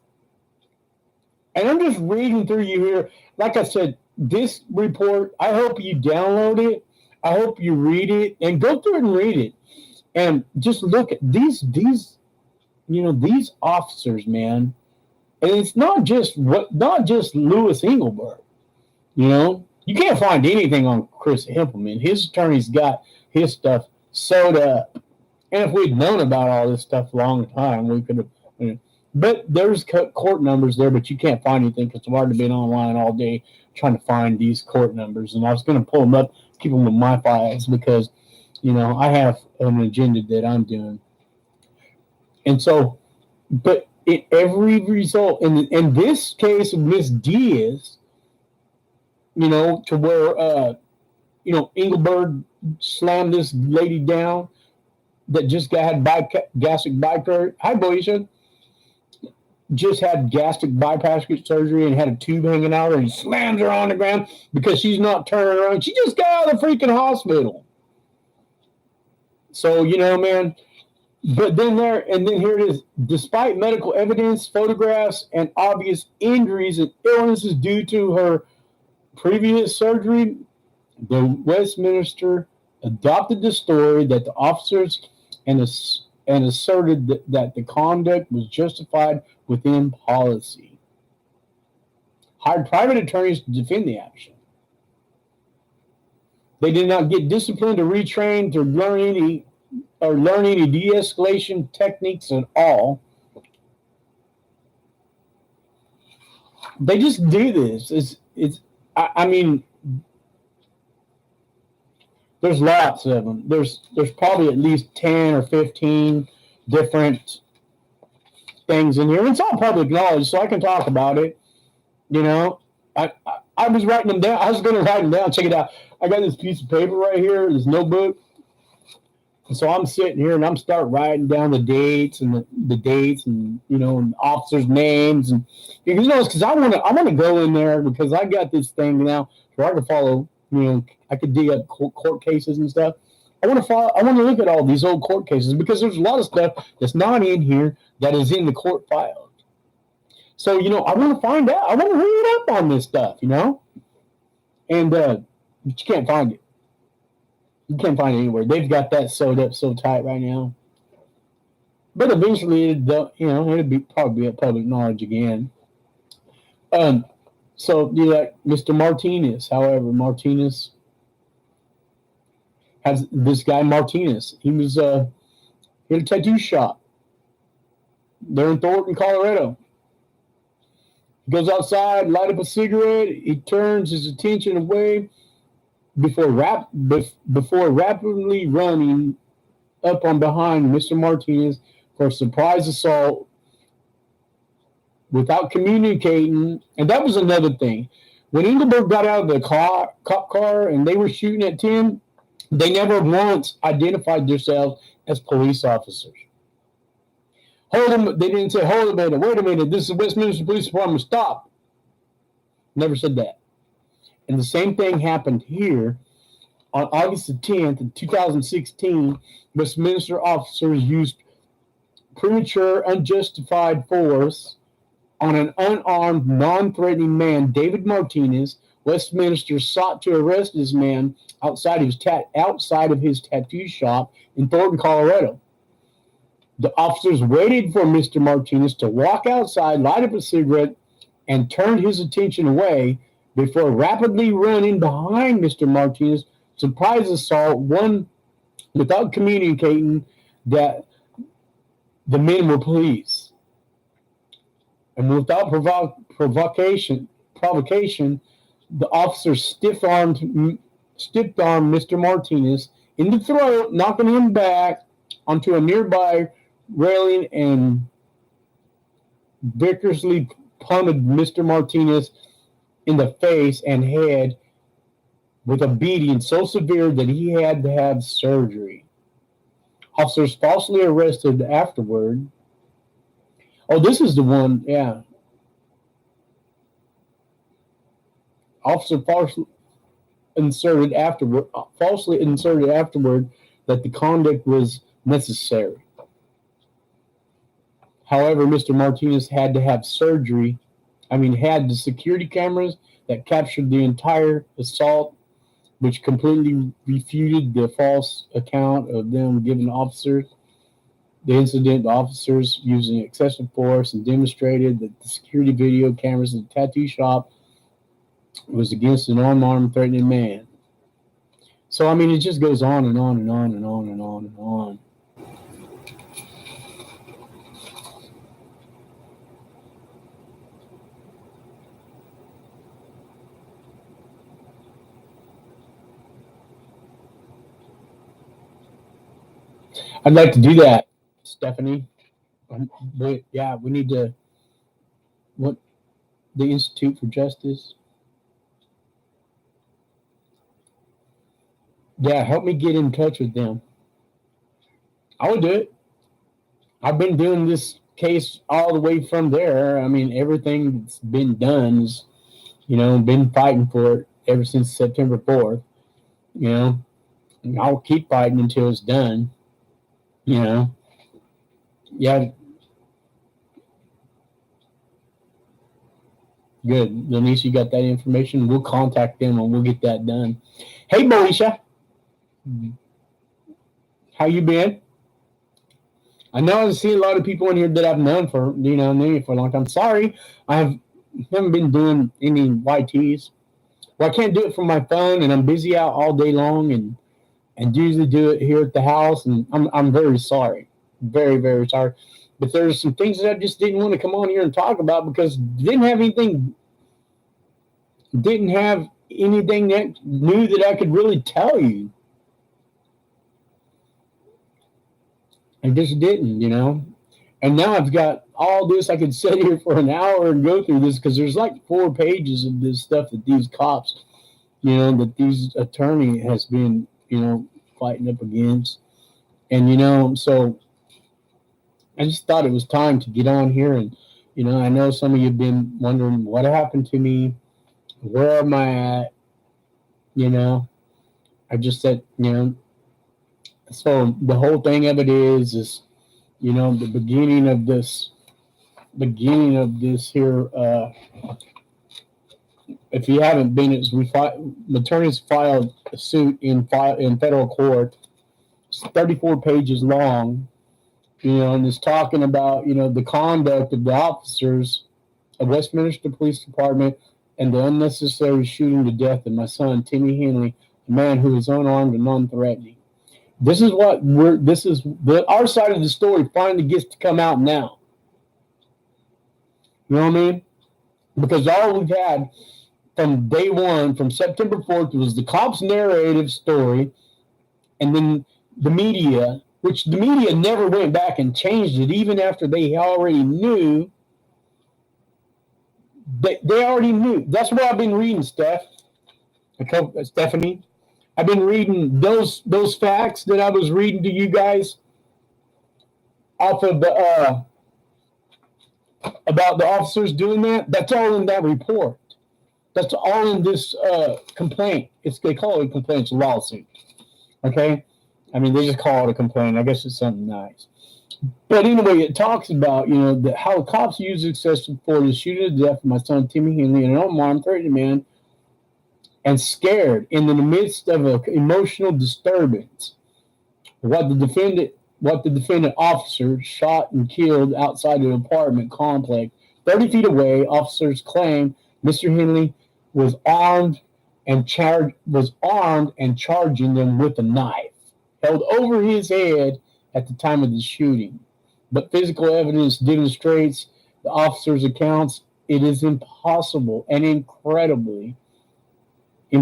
And I'm just reading through you here. Like I said, this report, I hope you download it. I hope you read it and go through and read it. And just look at these officers, man. And it's not just Louis Engelberg. You can't find anything on Chris Hempelman. His attorney's got his stuff sewed up. And if we'd known about all this stuff a long time, we could have. But there's court numbers there, but you can't find anything because I've already been online all day trying to find these court numbers. And I was going to pull them up, keep them in my files because, I have an agenda that I'm doing. And so, but in every result, in this case of Miss Diaz, to where, Engelberg slammed this lady down that just had gastric bypass. Hi, Boisha. Just had gastric bypass surgery and had a tube hanging out, and he slams her on the ground because she's not turning around. She just got out of the freaking hospital. So, man. But then here it is. Despite medical evidence, photographs, and obvious injuries and illnesses due to her previous surgery, the Westminster adopted the story that the officers and asserted that the conduct was justified within policy. Hired private attorneys to defend the action. They did not get disciplined or retrained to learn any de-escalation techniques at all. They just do this. There's lots of them. There's probably at least 10 or 15 different things in here. It's all public knowledge, so I can talk about it. You know, I was writing them down. I was going to write them down. Check it out. I got this piece of paper right here, this notebook. And so I'm sitting here and I'm start writing down the dates and the dates and and officers' names and because I want to go in there because I got this thing now where I can follow. I could dig up court cases and stuff. I want to follow. I want to look at all these old court cases because there's a lot of stuff that's not in here that is in the court file. So, I want to find out. I want to read up on this stuff, And but you can't find it. You can't find it anywhere. They've got that sewed up so tight right now. But eventually, it'll be probably a public knowledge again. So Mr. Martinez. However, Martinez has this guy Martinez. He was in a tattoo shop there in Thornton, Colorado. Goes outside, light up a cigarette. He turns his attention away before rapidly running up on behind Mr. Martinez for a surprise assault without communicating. And that was another thing. When Engelberg got out of the cop car and they were shooting at Tim, they never once identified themselves as police officers. Hold them. They didn't say, hold a minute, wait a minute, this is Westminster Police Department, stop. Never said that. And the same thing happened here on August the 10th, 2016. Westminster officers used premature, unjustified force on an unarmed, non-threatening man, David Martinez. Westminster sought to arrest this man outside of his tattoo shop in Thornton, Colorado. The officers waited for Mr. Martinez to walk outside, light up a cigarette, and turned his attention away before rapidly running behind Mr. Martinez. Surprise assault, one without communicating that the men were police. And without provocation, the officers stiff-armed Mr. Martinez in the throat, knocking him back onto a nearby railing and vigorously punted Mr. Martinez in the face and head with a beating so severe that he had to have surgery. Officers falsely arrested afterward. Oh, this is the one, yeah. Officer falsely inserted afterward that the conduct was necessary. However, Mr. Martinez had to have surgery. Had the security cameras that captured the entire assault, which completely refuted the false account of them giving officers the incident. The officers using excessive force and demonstrated that the security video cameras in the tattoo shop was against an unarmed, threatening man. So, it just goes on and on and on and on and on and on. I'd like to do that, Stephanie. But yeah, we need to. What the Institute for Justice? Yeah, help me get in touch with them. I would do it. I've been doing this case all the way from there. Everything that's been done is, been fighting for it ever since September 4th. I'll keep fighting until it's done. Yeah. Good. Denise, you got that information? We'll contact them and we'll get that done. Hey, Moesha. How you been? I know I've seen a lot of people in here that I've known for a long time. Sorry, I haven't been doing any YTs. Well, I can't do it from my phone, and I'm busy out all day long, and usually do it here at the house. And I'm very sorry, very, very sorry. But there's some things that I just didn't want to come on here and talk about because didn't have anything that new that I could really tell you. I just didn't, And now I've got all this. I could sit here for an hour and go through this because there's like 4 pages of this stuff that these cops, that these attorney has been, fighting up against. And, so I just thought it was time to get on here. And, I know some of you have been wondering what happened to me. Where am I at? I just said, so the whole thing of it is, the beginning of this here, if you haven't been, attorneys filed a suit in federal court. It's 34 pages long, and it's talking about, the conduct of the officers of Westminster Police Department and the unnecessary shooting to death of my son, Timmy Henley, a man who is unarmed and non-threatening. This is our side of the story finally gets to come out now. You know what I mean? Because all we've had from day one, from September 4th, was the cops' narrative story, and then the media, which the media never went back and changed it, even after they already knew. They already knew. That's what I've been reading, Stephanie. I've been reading those facts that I was reading to you guys off of the about the officers doing that. That's all in that report. That's all in this complaint. They call it a complaint. It's a lawsuit. Okay, I mean they just call it a complaint. I guess it's something nice. But anyway, it talks about how cops use excessive force to shoot to death of my son Timmy Henley, an unarmed, threatening man, and scared in the midst of an emotional disturbance. What the defendant officer shot and killed outside an apartment complex 30 feet away. Officers claim Mr. Henley was armed and charging them with a knife held over his head at the time of the shooting. But physical evidence demonstrates the officers' accounts. It is impossible and incredible. The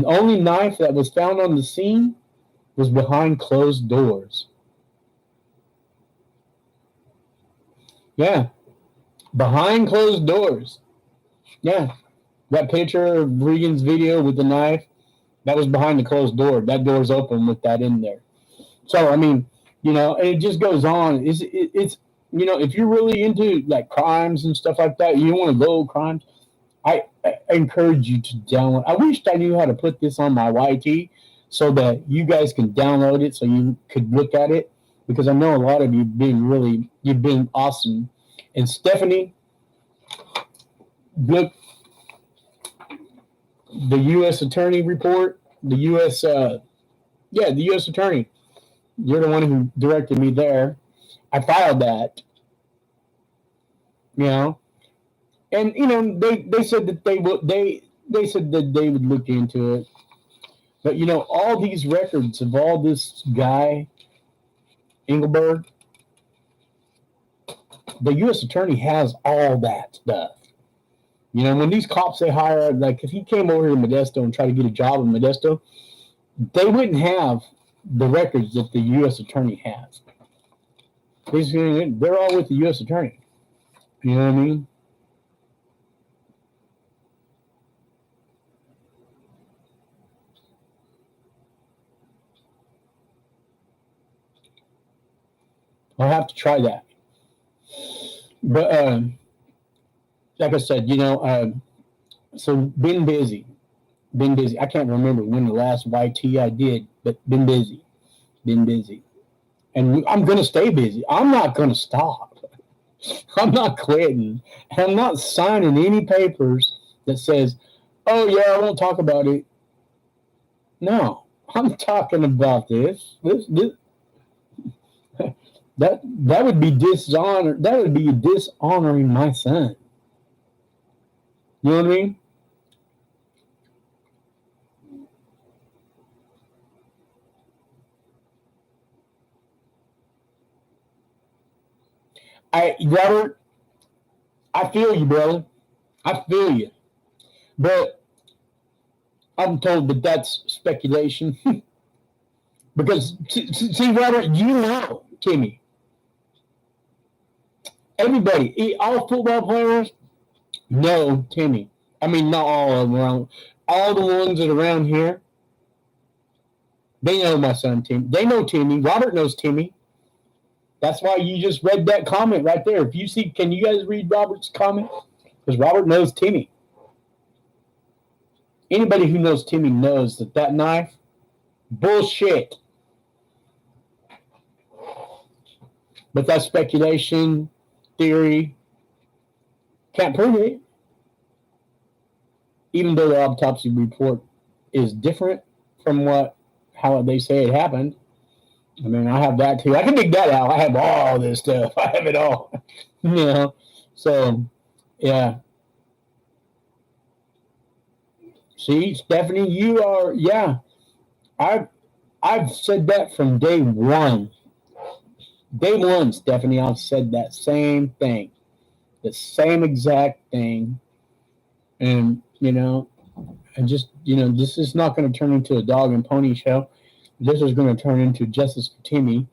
only knife that was found on the scene was behind closed doors. Yeah, behind closed doors. Yeah, that picture of Regan's video with the knife, that was behind the closed door. That door's open with that in there. So, I mean, and it just goes on. It's if you're really into like crimes and stuff like that, you want to go crimes, I encourage you to download. I wished I knew how to put this on my YT so that you guys can download it so you could look at it, because I know a lot of you've been awesome. And Stephanie, look, the U.S. Attorney report, the U.S. The U.S. Attorney. You're the one who directed me there. I filed that. And they said that they said that they would look into it. But all these records of all this guy Engelberg, the U.S. Attorney has all that stuff. When these cops they hire, like if he came over to Modesto and tried to get a job in Modesto, they wouldn't have the records that the U.S. Attorney has. They're all with the U.S. Attorney. You know what I mean? I'll have to try that. But like I said, so been busy. I can't remember when the last YT I did, but been busy. And I'm going to stay busy. I'm not going to stop. I'm not quitting. And I'm not signing any papers that says, oh, yeah, I won't talk about it. No, I'm talking about this. That would be dishonor. That would be dishonoring my son. You know what I mean? Robert, I feel you, brother. I feel you. But I'm told that that's speculation. Because, see, Robert, you know, Timmy, everybody, all football players know Timmy. I mean, not all of them around. All the ones that are around here, they know my son Timmy. They know Timmy. Robert knows Timmy. That's why you just read that comment right there. If you see, can you guys read Robert's comment? Because Robert knows Timmy. Anybody who knows Timmy knows that knife, bullshit. But that's speculation, theory. Can't prove it. Even though the autopsy report is different from how they say it happened. I mean, I have that too. I can dig that out. I have all this stuff. I have it all. So, yeah. See, Stephanie, you are, yeah. I've said that from day one. Day one, Stephanie, I've said that same thing. The same exact thing. And, and just, this is not going to turn into a dog and pony show. This is going to turn into justice for Timmy.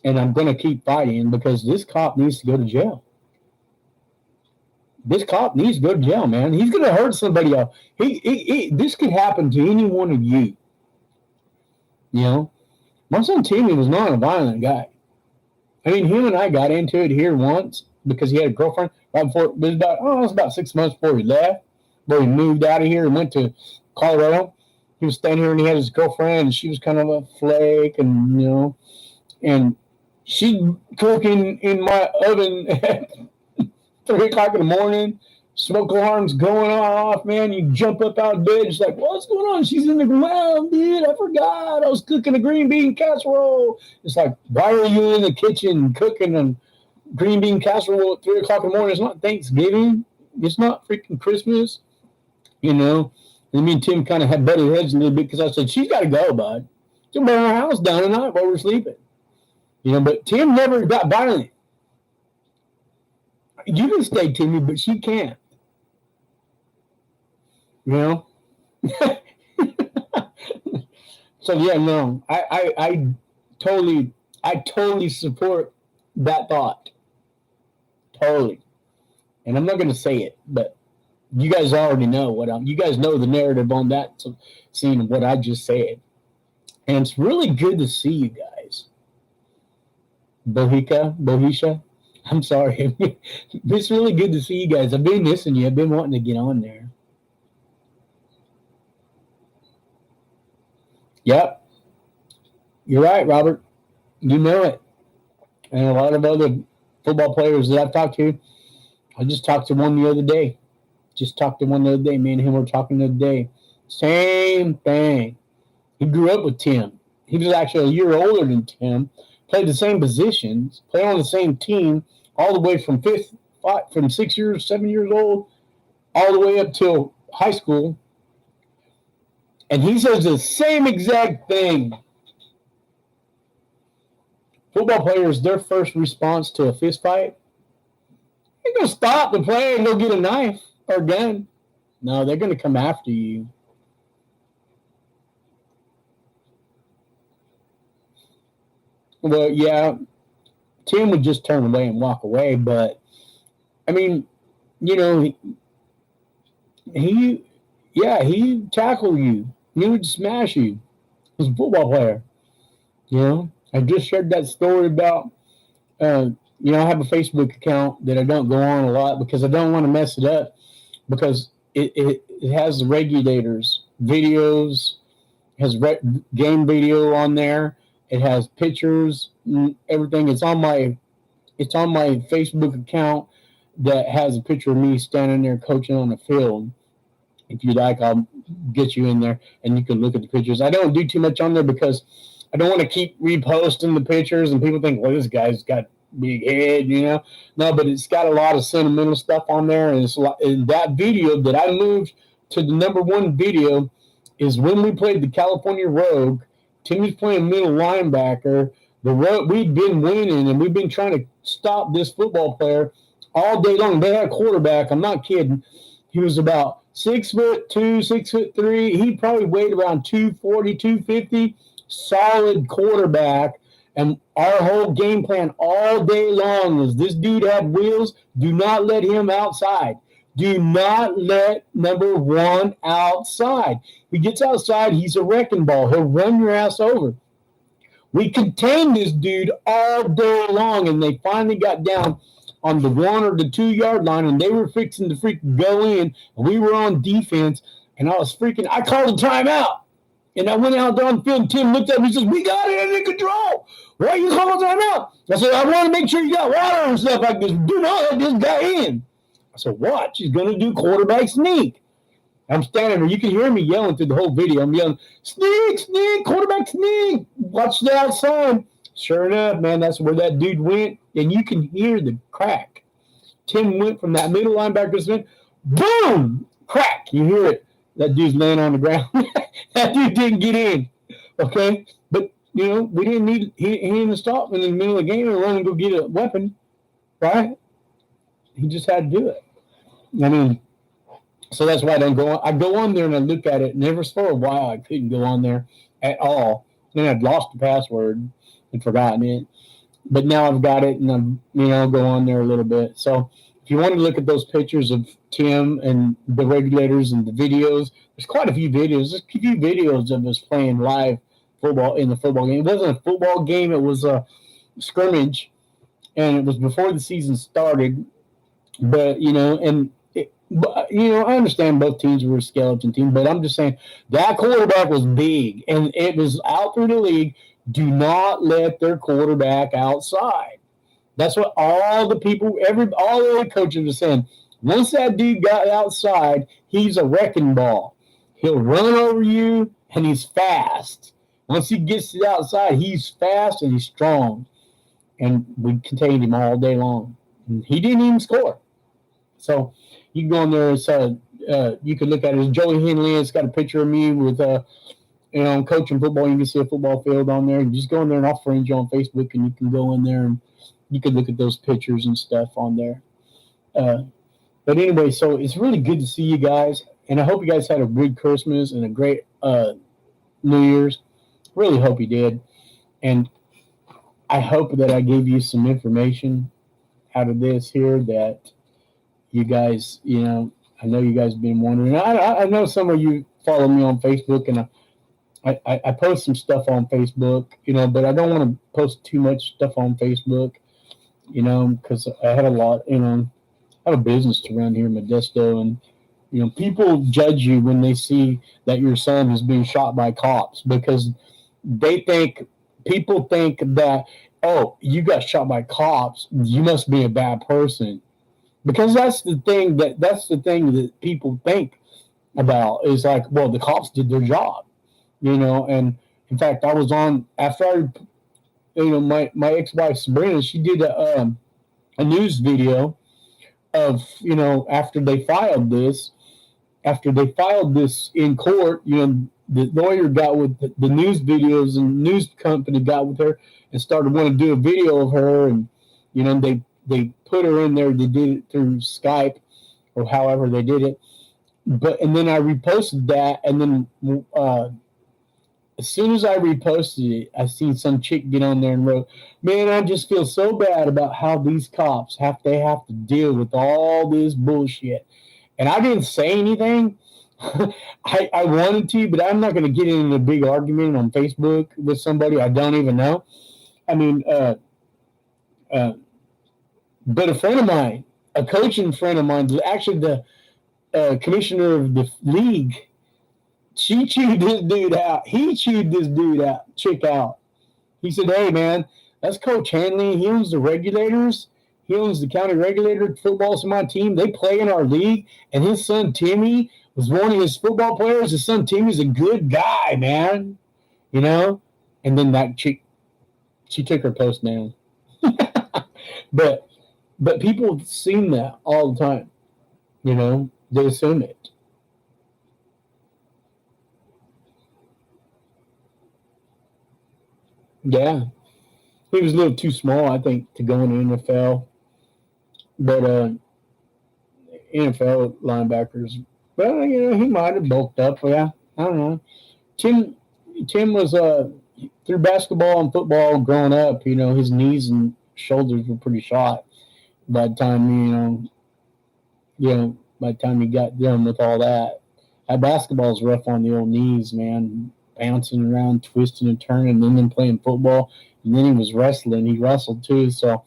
And I'm going to keep fighting because this cop needs to go to jail. This cop needs to go to jail, man. He's going to hurt somebody else. This could happen to any one of you. My son Timmy was not a violent guy. I mean, him and I got into it here once because he had a girlfriend right before. It was about 6 months before he left, before he moved out of here and went to Colorado. He was staying here and he had his girlfriend, and she was kind of a flake, and and she cooking in my oven at 3 o'clock in the morning. Smoke alarms going off, man. You jump up out of bed. It's like, what's going on? She's in the ground, dude. I forgot. I was cooking a green bean casserole. It's like, why are you in the kitchen cooking a green bean casserole at 3 o'clock in the morning? It's not Thanksgiving. It's not freaking Christmas. And me and Tim kind of had butted heads a little bit because I said, she's got to go, bud. She'll burn our house down tonight while we're sleeping. But Tim never got violent. You can stay, Timmy, but she can't. So yeah, no, I totally support that thought. Totally. And I'm not going to say it, but you guys already know you guys know the narrative on that scene of what I just said. And it's really good to see you guys. Bohisha, I'm sorry. It's really good to see you guys. I've been missing you. I've been wanting to get on there. Yep. You're right, Robert. You know it. And a lot of other football players that I've talked to, I just talked to one the other day. Me and him were talking the other day. Same thing. He grew up with Tim. He was actually a year older than Tim. Played the same positions. Played on the same team all the way from 6 years, 7 years old, all the way up till high school. And he says the same exact thing. Football players, their first response to a fist fight, they're going to stop the play and go get a knife or a gun. No, they're going to come after you. Well, yeah, Tim would just turn away and walk away. But, I mean, he tackled you. He would smash you. He's a football player. I just shared that story about, I have a Facebook account that I don't go on a lot because I don't want to mess it up because it has the regulators, videos, has game video on there. It has pictures, everything. It's on my Facebook account that has a picture of me standing there coaching on the field. If you like, I'll get you in there and you can look at the pictures. I don't do too much on there because I don't want to keep reposting the pictures and people think, well, this guy's got big head, No, but it's got a lot of sentimental stuff on there. And and that video that I moved to the number one video is when we played the California Rogue. Timmy's playing middle linebacker. We've been winning and we've been trying to stop this football player all day long. They had a quarterback. I'm not kidding. He was about 6'2", 6'3". He probably weighed around 240, 250. solid quarterback. And our whole game plan all day long was this dude had wheels. Do not let him outside. Do not let number one outside. If he gets outside, he's a wrecking ball. He'll run your ass over. We contained this dude all day long, and they finally got down on the 1 or the 2 yard line, and they were fixing to freaking go in, and we were on defense, and I called a timeout. And I went out there on the field, and Tim looked at me and says, "We got it under control. Why are you calling timeout?" I said, "I want to make sure you got water and stuff like this. Do not let this guy in." I said, "Watch. He's going to do quarterback sneak." I'm standing there. You can hear me yelling through the whole video. I'm yelling, "Sneak, sneak, quarterback sneak. Watch the outside." Sure enough, man, that's where that dude went. And you can hear the crack. Tim went from that middle linebacker, boom, crack. You hear it. That dude's laying on the ground. That dude didn't get in. Okay? But, we didn't need – he didn't stop in the middle of the game and run and go get a weapon. Right? He just had to do it. I mean, so that's why I don't go on. I go on there and I look at it. Never for a while I couldn't go on there at all. Then I'd lost the password and forgotten it. But now I've got it, and I'll go on there a little bit. So if you want to look at those pictures of Tim and the regulators and the videos, there's quite a few videos. There's a few videos of us playing live football in the football game. It wasn't a football game. It was a scrimmage, and it was before the season started. But, I understand both teams were a skeleton team, but I'm just saying that quarterback was big, and it was out through the league. Do not let their quarterback outside. That's what all the people, all the other coaches are saying. Once that dude got outside, he's a wrecking ball. He'll run over you, and he's fast. Once he gets to the outside, he's fast and he's strong. And we contained him all day long. And he didn't even score. So you can go in there and you can look at it. It's Joey Henley. It's got a picture of me with coaching football. You can see a football field on there. You just go in there and I'll friend you on Facebook, and you can go in there and you can look at those pictures and stuff on there. But anyway, so it's really good to see you guys, and I hope you guys had a good Christmas and a great New Year's. Really hope you did, and I hope that I gave you some information out of this here that you guys, I know you guys have been wondering. I know some of you follow me on Facebook, and I post some stuff on Facebook, but I don't want to post too much stuff on Facebook, because I had a lot, I have a business to run here in Modesto, and, people judge you when they see that your son is being shot by cops because people think that, oh, you got shot by cops, you must be a bad person. Because that's the thing that people think about is like, well, the cops did their job, and in fact, I was on after my ex-wife Sabrina, she did a news video of, after they filed this in court, the lawyer got with the news videos, and the news company got with her and started wanting to do a video of her, and they put her in there. They did it through Skype or however they did it. And then I reposted that, and then as soon as I reposted it, I seen some chick get on there and wrote, "Man, I just feel so bad about how these cops have to deal with all this bullshit." And I didn't say anything. I wanted to, but I'm not going to get in a big argument on Facebook with somebody I don't even know. I mean, but a friend of mine, a coaching friend of mine, actually the commissioner of the league, she chewed this dude out. He chewed this chick out. He said, "Hey, man, that's Coach Henley. He owns the regulators. He owns the county regulator. Football's my team. They play in our league. And his son, Timmy, was one of his football players. His son, Timmy's a good guy, man." And then that chick, she took her post down. But people have seen that all the time. They assume it. Yeah. He was a little too small, I think, to go in the NFL. But NFL linebackers, well, he might have bulked up. Yeah, I don't know. Tim was through basketball and football growing up, his knees and shoulders were pretty shot by the time, by the time he got done with all that. Basketball's rough on the old knees, man. Bouncing around, twisting and turning, and then playing football. And then he was wrestling. He wrestled too. So,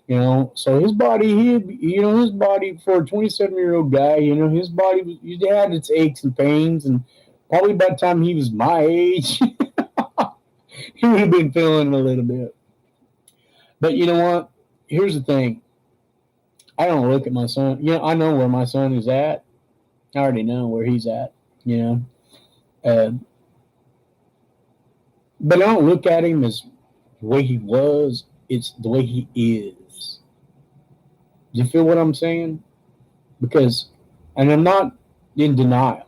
so his body, his body for a 27-year-old guy, his body he had its aches and pains. And probably by the time he was my age, he would have been feeling it a little bit. But you know what? Here's the thing. I don't look at my son. I know where my son is at. I already know where he's at, uh, but I don't look at him as the way he was. It's the way he is. Do you feel what I'm saying? Because, and I'm not in denial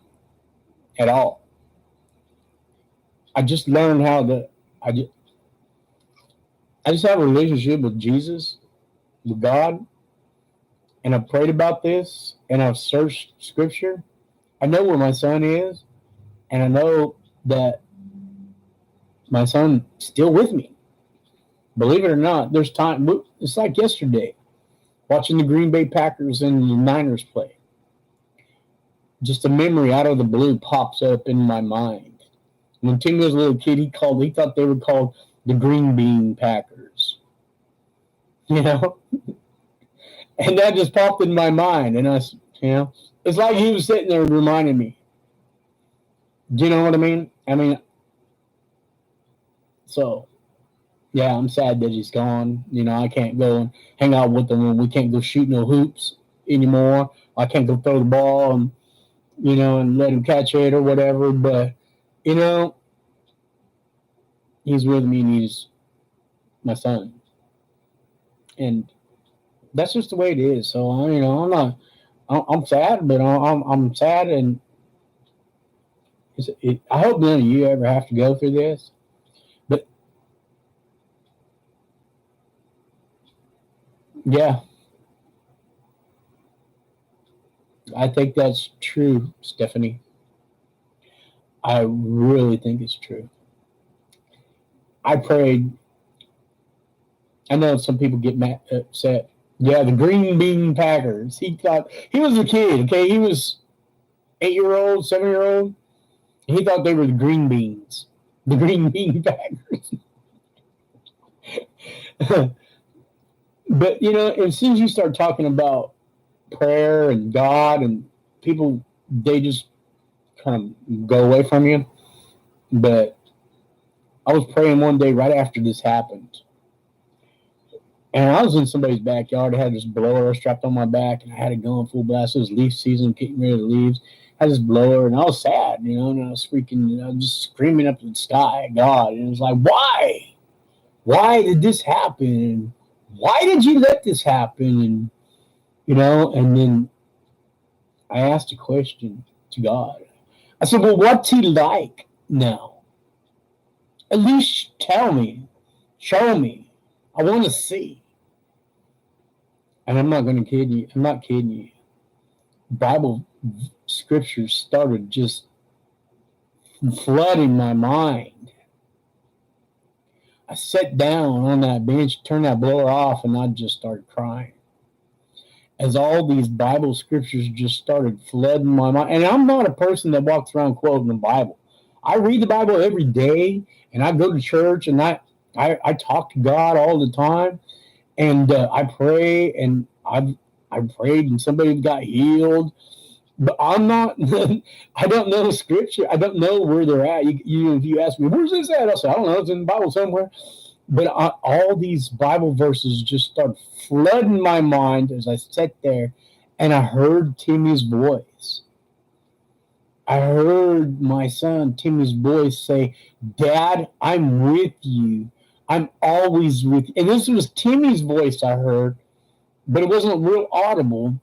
at all. I just learned how to, I just have a relationship with Jesus, with God, and I've prayed about this, and I've searched Scripture. I know where my son is, and I know that my son's still with me. Believe it or not, there's time. It's like yesterday, watching the Green Bay Packers and the Niners play. Just a memory out of the blue pops up in my mind. When Tim was a little kid, he thought they were called the Green Bean Packers. And that just popped in my mind, and it's like he was sitting there reminding me. Do you know what I mean? So, yeah, I'm sad that he's gone. I can't go and hang out with him, and we can't go shoot no hoops anymore. I can't go throw the ball and, and let him catch it or whatever. But, he's with me, and he's my son. And that's just the way it is. So, I'm sad, but I'm sad, and I hope none of you ever have to go through this. But yeah, I think that's true, Stephanie. I really think it's true. I prayed. I know some people get upset. Yeah, the Green Bean Packers. He thought he was a kid. Okay, he was 8-year-old, 7-year-old. He thought they were the Green Beans, the Green Bean Packers. But as soon as you start talking about prayer and God and people, they just kind of go away from you. But I was praying one day right after this happened. And I was in somebody's backyard. I had this blower strapped on my back, and I had it going full blast. It was leaf season, getting rid of the leaves. I had this blower, and I was sad, and I was freaking, I was just screaming up to the sky at God. And it was like, why? Why did this happen? And why did you let this happen? And, and then I asked a question to God. I said, well, what's he like now? At least tell me. Show me. I want to see. And I'm not going to kid you. I'm not kidding you. Bible scriptures started just flooding my mind. I sat down on that bench, turned that blower off, and I just started crying. As all these Bible scriptures just started flooding my mind. And I'm not a person that walks around quoting the Bible. I read the Bible every day, and I go to church, and I talk to God all the time. And I pray, and I prayed, and somebody got healed. But I'm not. I don't know scripture. I don't know where they're at. If you ask me, where's this at? I'll say, I don't know. It's in the Bible somewhere. But all these Bible verses just started flooding my mind as I sat there, and I heard Timmy's voice. I heard my son Timmy's voice say, "Dad, I'm with you. I'm always with you." And this was Timmy's voice I heard, but it wasn't real audible.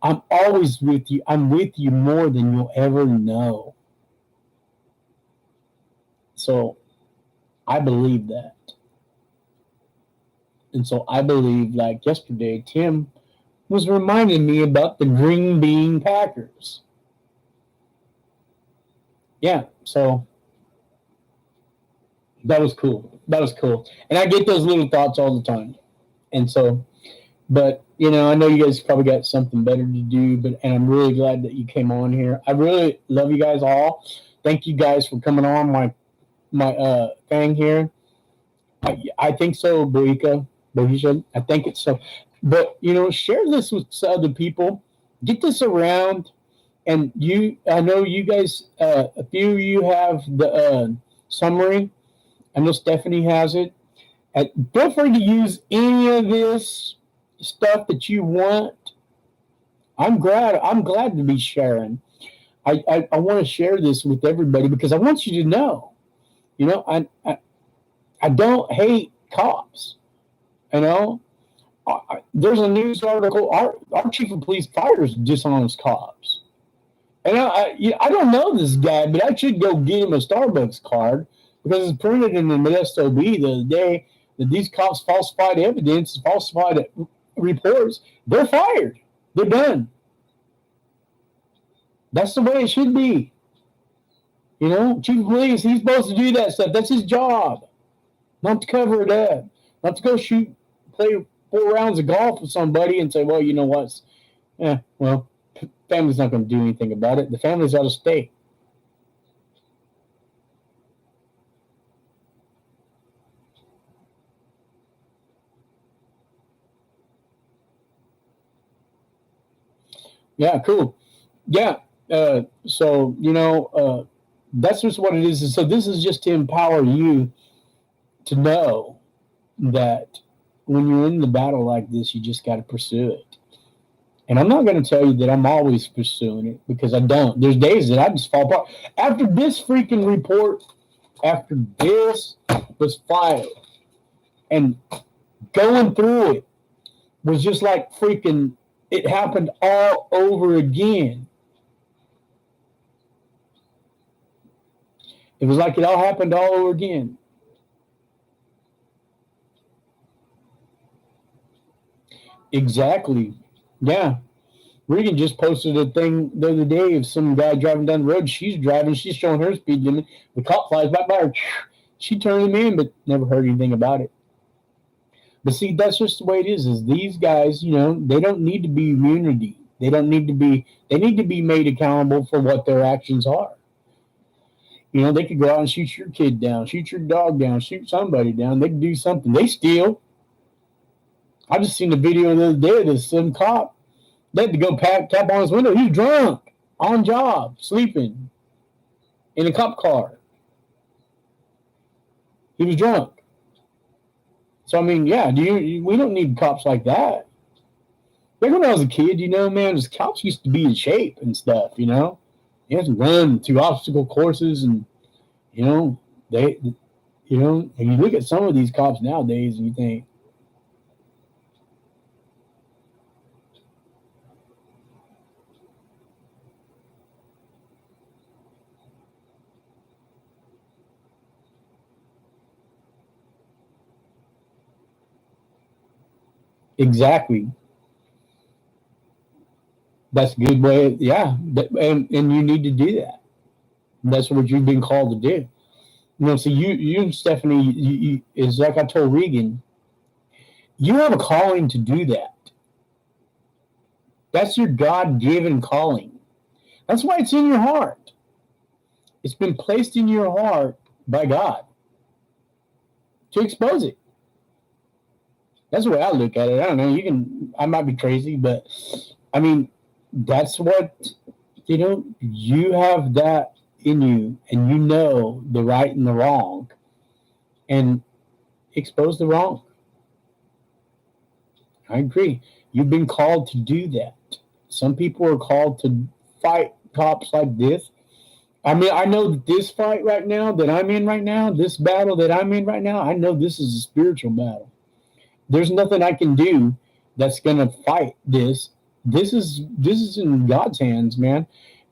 I'm always with you. I'm with you more than you'll ever know. So I believe that. And so I believe, like yesterday, Tim was reminding me about the Green Bean Packers. Yeah, so That was cool. That was cool. And I get those little thoughts all the time. And so, but I know you guys probably got something better to do. But and I'm really glad that you came on here. I really love you guys all. Thank you guys for coming on my thing here. I think so, Bohisha. I think it's so. But share this with other people. Get this around. And I know you guys. A few of you have the summary. I know Stephanie has it. Feel free to use any of this stuff that you want. I'm glad to be sharing. I want to share this with everybody because I want you to know. I don't hate cops. There's a news article. Our chief of police fires dishonest cops. And I don't know this guy, but I should go get him a Starbucks card because it's printed in the SOB the other day that these cops falsified evidence, falsified reports. They're fired. They're done. That's the way it should be. Chief of police, he's supposed to do that stuff. That's his job. Not to cover it up. Not to go play 4 rounds of golf with somebody and say, well, you know what? Family's not going to do anything about it. The family's out of state. Yeah, cool. Yeah. So, that's just what it is. And so this is just to empower you to know that when you're in the battle like this, you just got to pursue it. And I'm not going to tell you that I'm always pursuing it because I don't. There's days that I just fall apart. After this freaking report, after this was filed and going through it was just like freaking, it happened all over again. It was like it all happened all over again. Exactly. Yeah. Regan just posted a thing the other day of some guy driving down the road. She's driving. She's showing her speed limit. The cop flies by her. She turned him in, but never heard anything about it. But see, that's just the way it is these guys, they don't need to be immunity. They need to be made accountable for what their actions are. They could go out and shoot your kid down, shoot your dog down, shoot somebody down. They could do something. They steal. I just seen a video the other day of some cop. They had to go tap on his window. He was drunk, on job, sleeping in a cop car. He was drunk. So, I mean, yeah, we don't need cops like that. Back when I was a kid, man, those cops used to be in shape and stuff, You have to run through obstacle courses and, and you look at some of these cops nowadays and you think, exactly. That's a good way. Yeah. And you need to do that. That's what you've been called to do. So you Stephanie, is like I told Regan, you have a calling to do that. That's your God-given calling. That's why it's in your heart. It's been placed in your heart by God to expose it. That's the way I look at it. I don't know. I might be crazy, but I mean, that's what, you have that in you and the right and the wrong and expose the wrong. I agree. You've been called to do that. Some people are called to fight cops like this. I mean, I know that this fight right now that I'm in right now, this battle that I'm in right now, I know this is a spiritual battle. There's nothing I can do that's going to fight this. This is in God's hands, man.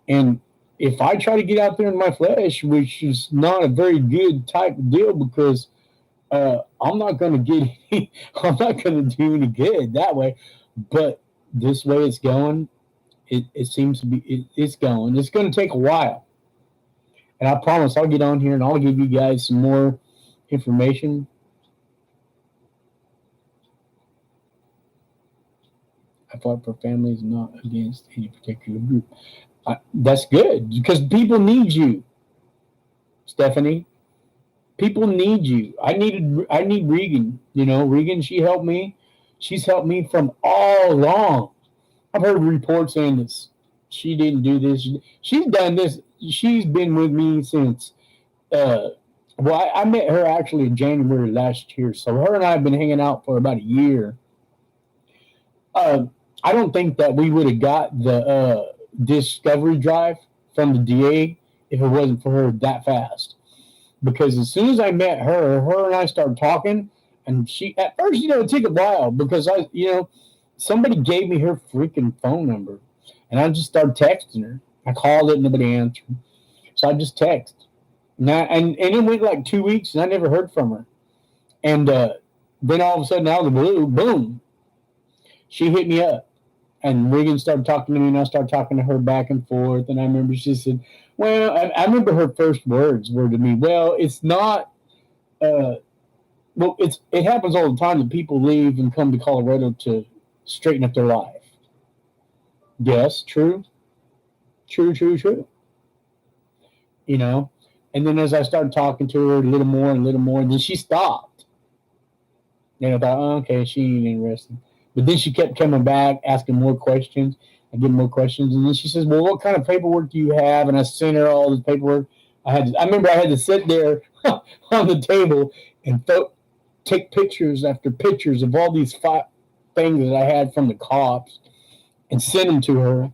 And if I try to get out there in my flesh, which is not a very good type of deal because I'm not going to I'm not going to do any good that way. But this way it's going, it seems to be, it's going. It's going to take a while. And I promise I'll get on here and I'll give you guys some more information. I fought for families, not against any particular group. That's good because people need you, Stephanie. People need you. I need Regan. You know, Regan. She helped me. She's helped me from all along. I've heard reports saying this. She didn't do this. She's done this. She's been with me since. Uh, well, I met her actually in January last year. So her and I have been hanging out for about a year. Uh, I don't think that we would have got the discovery drive from the DA if it wasn't for her that fast. Because as soon as I met her, her and I started talking, and she at first, it took a while because somebody gave me her freaking phone number, and I just started texting her. I called it, nobody answered, so I just texted. And it went like 2 weeks, and I never heard from her. And then all of a sudden, out of the blue, boom, she hit me up. And Regan started talking to me, and I started talking to her back and forth. And I remember she said, well, I remember her first words were to me, well, it's not, it happens all the time that people leave and come to Colorado to straighten up their life. Yes, true. True, true, true. You know? And then as I started talking to her a little more and a little more, then she stopped. And I thought, oh, okay, she ain't interested. But then she kept coming back, asking more questions. I get more questions. And then she says, well, what kind of paperwork do you have? And I sent her all the paperwork. I remember I had to sit there on the table and take pictures after pictures of all these things that I had from the cops and send them to her.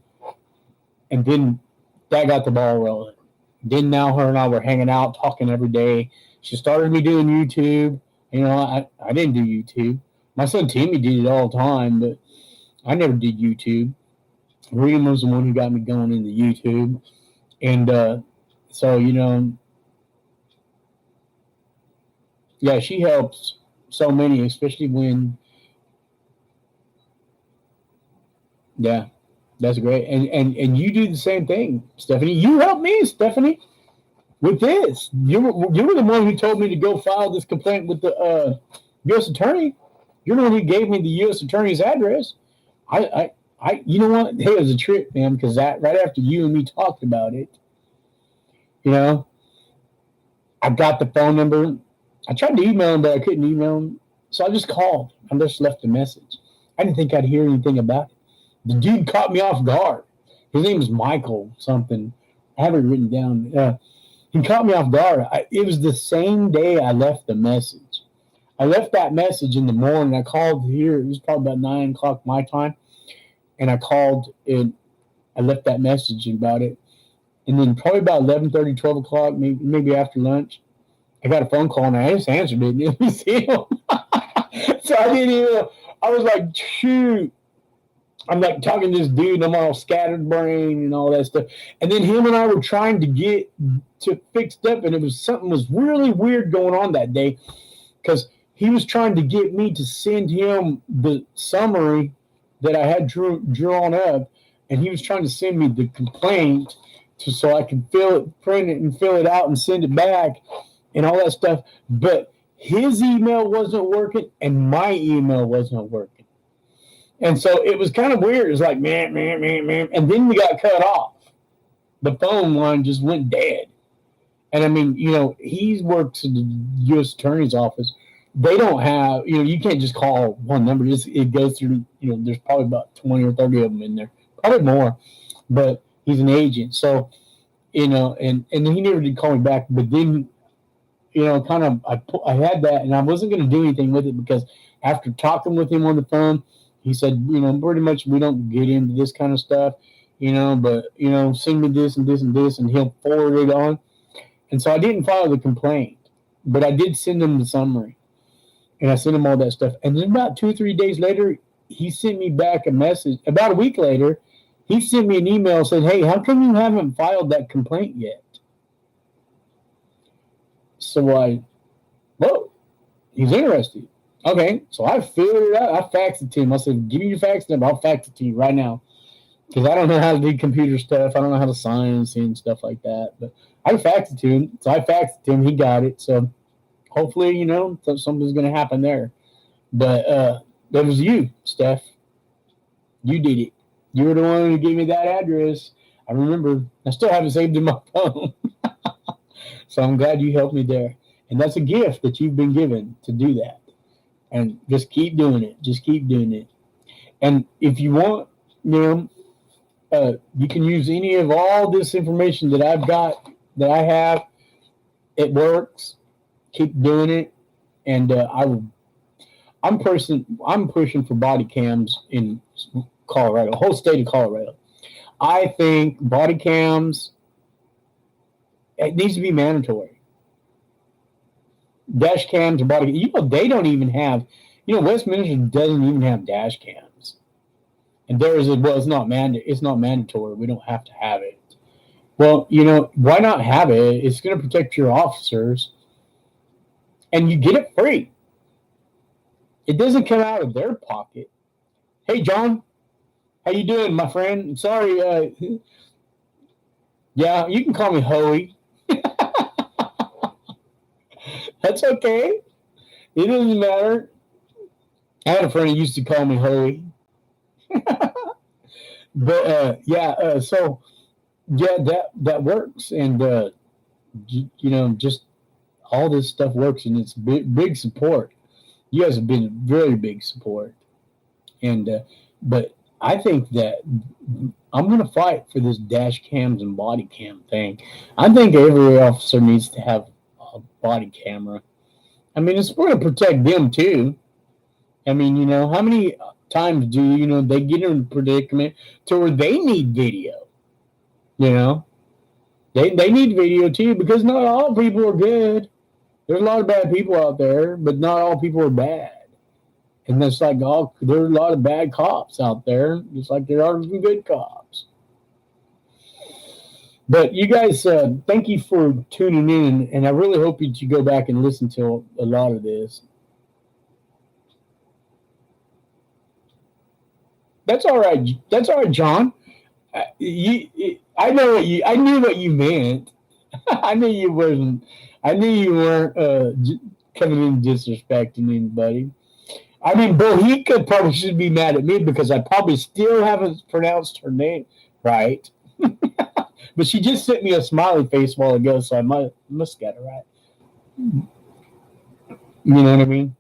And then that got the ball rolling. Then now her and I were hanging out, talking every day. She started me doing YouTube. I didn't do YouTube. My son Timmy did it all the time, but I never did YouTube. Regan was the one who got me going into YouTube. And so, yeah, she helps so many, especially when, yeah, that's great. And you do the same thing, Stephanie. You helped me, Stephanie, with this. You were the one who told me to go file this complaint with the U.S. attorney. You're the one who gave me the U.S. attorney's address. You know what? Hey, it was a trip, man, because that right after you and me talked about it, I got the phone number. I tried to email him, but I couldn't email him. So I just called. I just left a message. I didn't think I'd hear anything about it. The dude caught me off guard. His name is Michael something. I have it written down. He caught me off guard. It was the same day I left the message. I left that message in the morning. I called here. It was probably about 9 o'clock my time. And I called and I left that message about it. And then probably about 11:30, 12 o'clock, maybe after lunch, I got a phone call and I just answered it. And it was him. So I didn't even, I was like, shoot. I'm like talking to this dude and I'm all scattered brain and all that stuff. And then him and I were trying to get to fixed up, and something was really weird going on that day because he was trying to get me to send him the summary that I had drawn up, and he was trying to send me the complaint so I could print it and fill it out and send it back and all that stuff. But his email wasn't working and my email wasn't working. And so it was kind of weird. It was like, man. And then we got cut off. The phone line just went dead. And I mean, he works at the U.S. Attorney's Office. They don't have, you can't just call one number. It goes through, there's probably about 20 or 30 of them in there. Probably more. But he's an agent. So, and he never did call me back. But then, kind of, I had that, and I wasn't going to do anything with it because after talking with him on the phone, he said, pretty much we don't get into this kind of stuff, but, send me this and this and this, and he'll forward it on. And so I didn't file the complaint, but I did send him the summary. And I sent him all that stuff. And then about 2 or 3 days later, he sent me back a message. About a week later, he sent me an email and said, hey, how come you haven't filed that complaint yet? So whoa, he's interested. Okay, so I figured it out. I faxed it to him. I said, give me your fax number. I'll fax it to you right now. Because I don't know how to do computer stuff. I don't know how to sign and stuff like that. But I faxed it to him. So I faxed it to him. He got it. So Hopefully, something's going to happen there. But that was you, Steph. You did it. You were the one who gave me that address. I remember. I still have it saved in my phone. So I'm glad you helped me there. And that's a gift that you've been given to do that. And just keep doing it. Just keep doing it. And if you want, you know, you can use any of all this information that I've got, that I have. It works. Keep doing it. And I'm pushing for body cams in Colorado, the whole state of Colorado. I think body cams, it needs to be mandatory. Dash cams or body, they don't even have, Westminster doesn't even have dash cams. And there is it's not mandatory. We don't have to have it. Well, why not have it? It's going to protect your officers, and you get it free. It doesn't come out of their pocket. Hey, John, how you doing, my friend? Sorry, yeah, you can call me Hoey. That's okay. It doesn't matter. I had a friend who used to call me Hoey. But so yeah, that works, and just all this stuff works, and it's big support. You guys have been very big support, and but I think that I'm going to fight for this dash cams and body cam thing. I think every officer needs to have a body camera. I mean, it's going to protect them too. I mean, how many times do they get in a predicament to where they need video? You know, they need video too, because not all people are good. There's a lot of bad people out there, but not all people are bad. And that's like there are a lot of bad cops out there, just like there are some good cops. But you guys, thank you for tuning in, and I really hope that you go back and listen to a lot of this. That's all right. That's all right, John. I knew what you meant. I knew you wasn't. I knew you weren't coming in disrespecting anybody. I mean, Bohica probably should be mad at me because I probably still haven't pronounced her name right. But she just sent me a smiley face a while ago, so I must get it right. You know what I mean?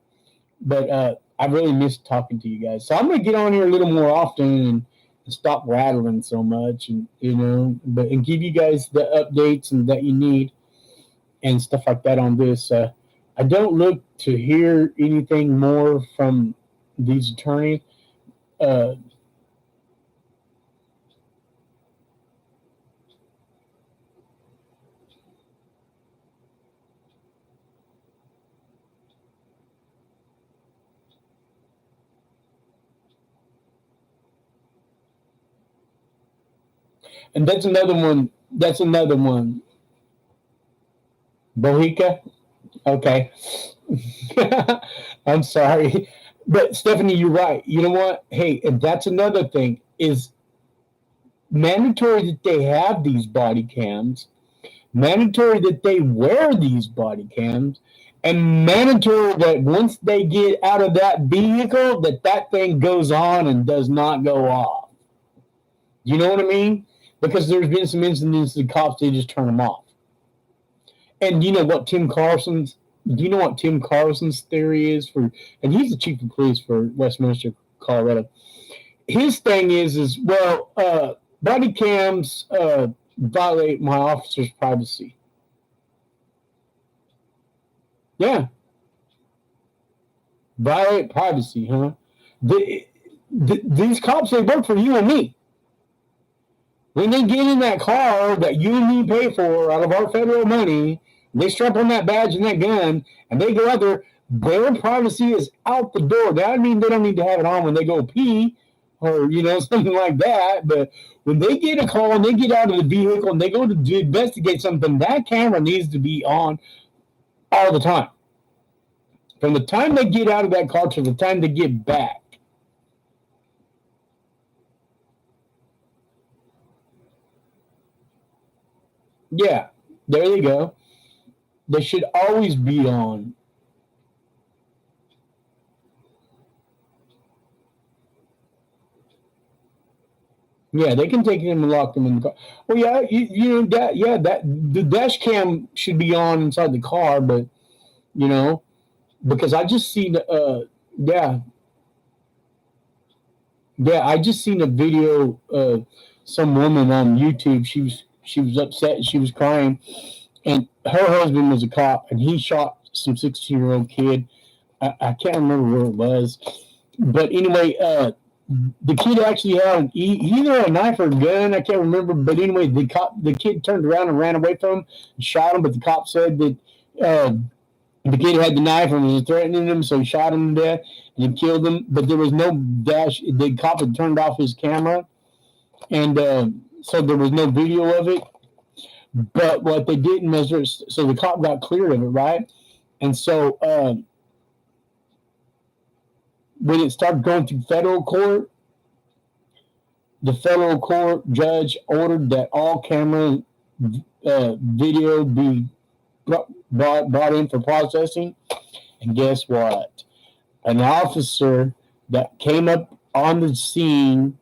But I really missed talking to you guys, so I'm gonna get on here a little more often and stop rattling so much, and and give you guys the updates and that you need and stuff like that on this. I don't look to hear anything more from these attorneys. Uh, and that's another one. That's another one. Bohica. Okay. I'm sorry. But Stephanie, you're right. You know what? Hey, and that's another thing is mandatory that they have these body cams, mandatory that they wear these body cams, and mandatory that once they get out of that vehicle, that thing goes on and does not go off. You know what I mean? Because there's been some incidents the cops, they just turn them off. And you know what Tim Carson's do you know what Tim Carson's theory is for, and he's the chief of police for Westminster, Colorado. His thing is well, body cams violate my officer's privacy. Yeah, violate privacy, huh? These cops, they work for you and me. When they get in that car that you and me pay for out of our federal money, they strap on that badge and that gun, and they go out there, their privacy is out the door. That means they don't need to have it on when they go pee or, something like that. But when they get a call and they get out of the vehicle and they go to investigate something, that camera needs to be on all the time. From the time they get out of that car to the time they get back. Yeah, there you go. They should always be on. Yeah, they can take him and lock him in the car. Well, yeah, you know that. Yeah, that the dash cam should be on inside the car, but you know because I just seen yeah, yeah, I just seen a video of some woman on YouTube. She was upset. She was crying, and her husband was a cop, and he shot some 16-year-old kid. I can't remember where it was, but anyway, the kid actually had either a knife or a gun. I can't remember, but anyway, the kid turned around and ran away from him and shot him. But the cop said that uh, the kid had the knife and was threatening him, so he shot him to death and he killed him. But there was no dash. The cop had turned off his camera, and so there was no video of it. But what they didn't measure, so the cop got cleared of it, right? And so when it started going through federal court, the federal court judge ordered that all camera video be brought in for processing. And guess what? An officer that came up on the scene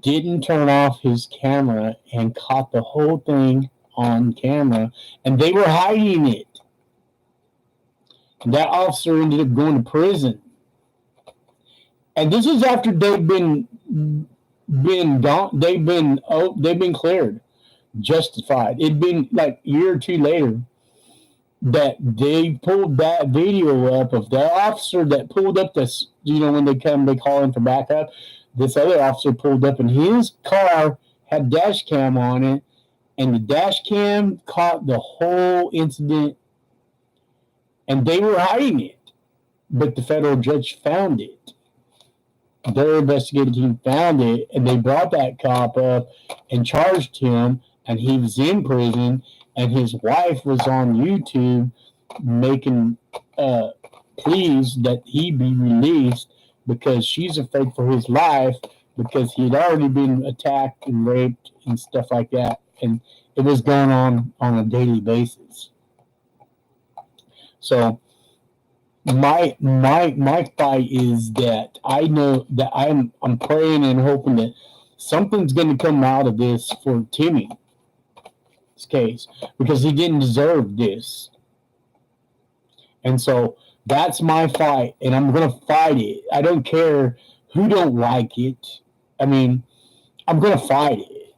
didn't turn off his camera and caught the whole thing on camera, and they were hiding it. And that officer ended up going to prison. And this is after they've been cleared, justified. It'd been like a year or two later that they pulled that video up of the officer that pulled up this, when they call in for backup. This other officer pulled up and his car had dash cam on it, and the dash cam caught the whole incident, and they were hiding it, but the federal judge found it. Their investigative team found it, and they brought that cop up and charged him, and he was in prison, and his wife was on YouTube making pleas that he be released because she's afraid for his life because he had already been attacked and raped and stuff like that, and it was going on a daily basis. So my fight is that I know that I'm praying and hoping that something's going to come out of this for Timmy's case because he didn't deserve this, and so that's my fight, and I'm going to fight it. I don't care who don't like it. I mean, I'm going to fight it,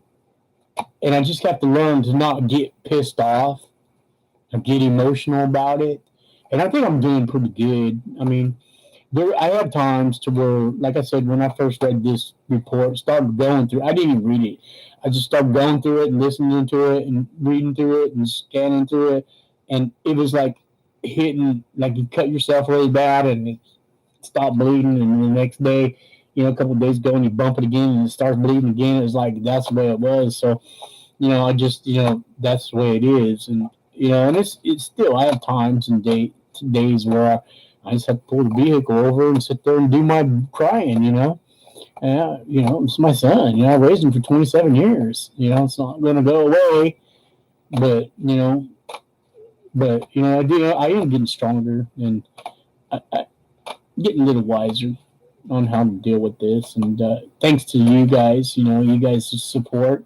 and I just have to learn to not get pissed off and get emotional about it. And I think I'm doing pretty good. I mean, I have times to where, like I said, when I first read this report, started going through. I didn't even read it. I just started going through it and listening to it and reading through it and scanning through it, and it was like hitting, like you cut yourself really bad and it stopped bleeding, and the next day, a couple of days ago, and you bump it again and it starts bleeding again. It was like that's the way it was. So, I just, that's the way it is, and and it's still. I have times and days where I just have to pull the vehicle over and sit there and do my crying, it's my son, I raised him for 27 years, it's not going to go away, but, I am getting stronger, and I getting a little wiser on how to deal with this, and thanks to you guys, you guys' support,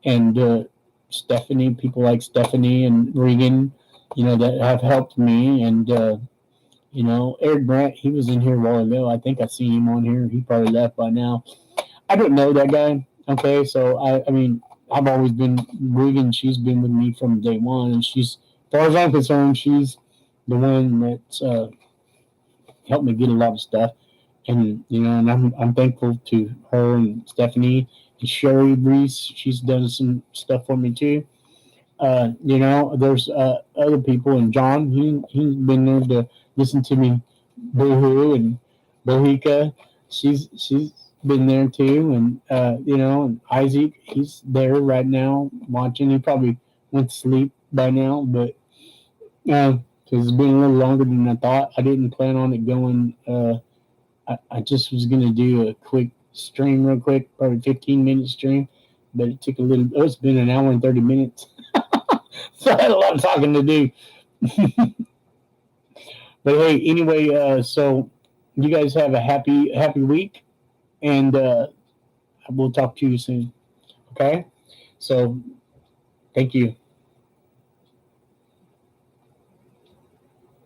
and Stephanie, people like Stephanie and Regan, that have helped me, and Eric Brandt, he was in here a while ago. I think I seen him on here. He probably left by now. I don't know that guy. Okay, so I mean, I've always been Regan. She's been with me from day one, and she's, as far as I'm concerned, she's the one that's helped me get a lot of stuff, and and I'm thankful to her and Stephanie and Sherry Reese. She's done some stuff for me too. There's other people, and John, he's been there to listen to me boohoo, and Bohica, she's been there too, and and Isaac, he's there right now watching. He probably went to sleep by now, but because it's been a little longer than I thought. I didn't plan on it going. I just was gonna do a quick stream, real quick, probably 15-minute stream, but it took a little. Oh, it's been an hour and 30 minutes. So I had a lot of talking to do. But hey, anyway, so you guys have a happy week, and We'll talk to you soon. Okay. So thank you.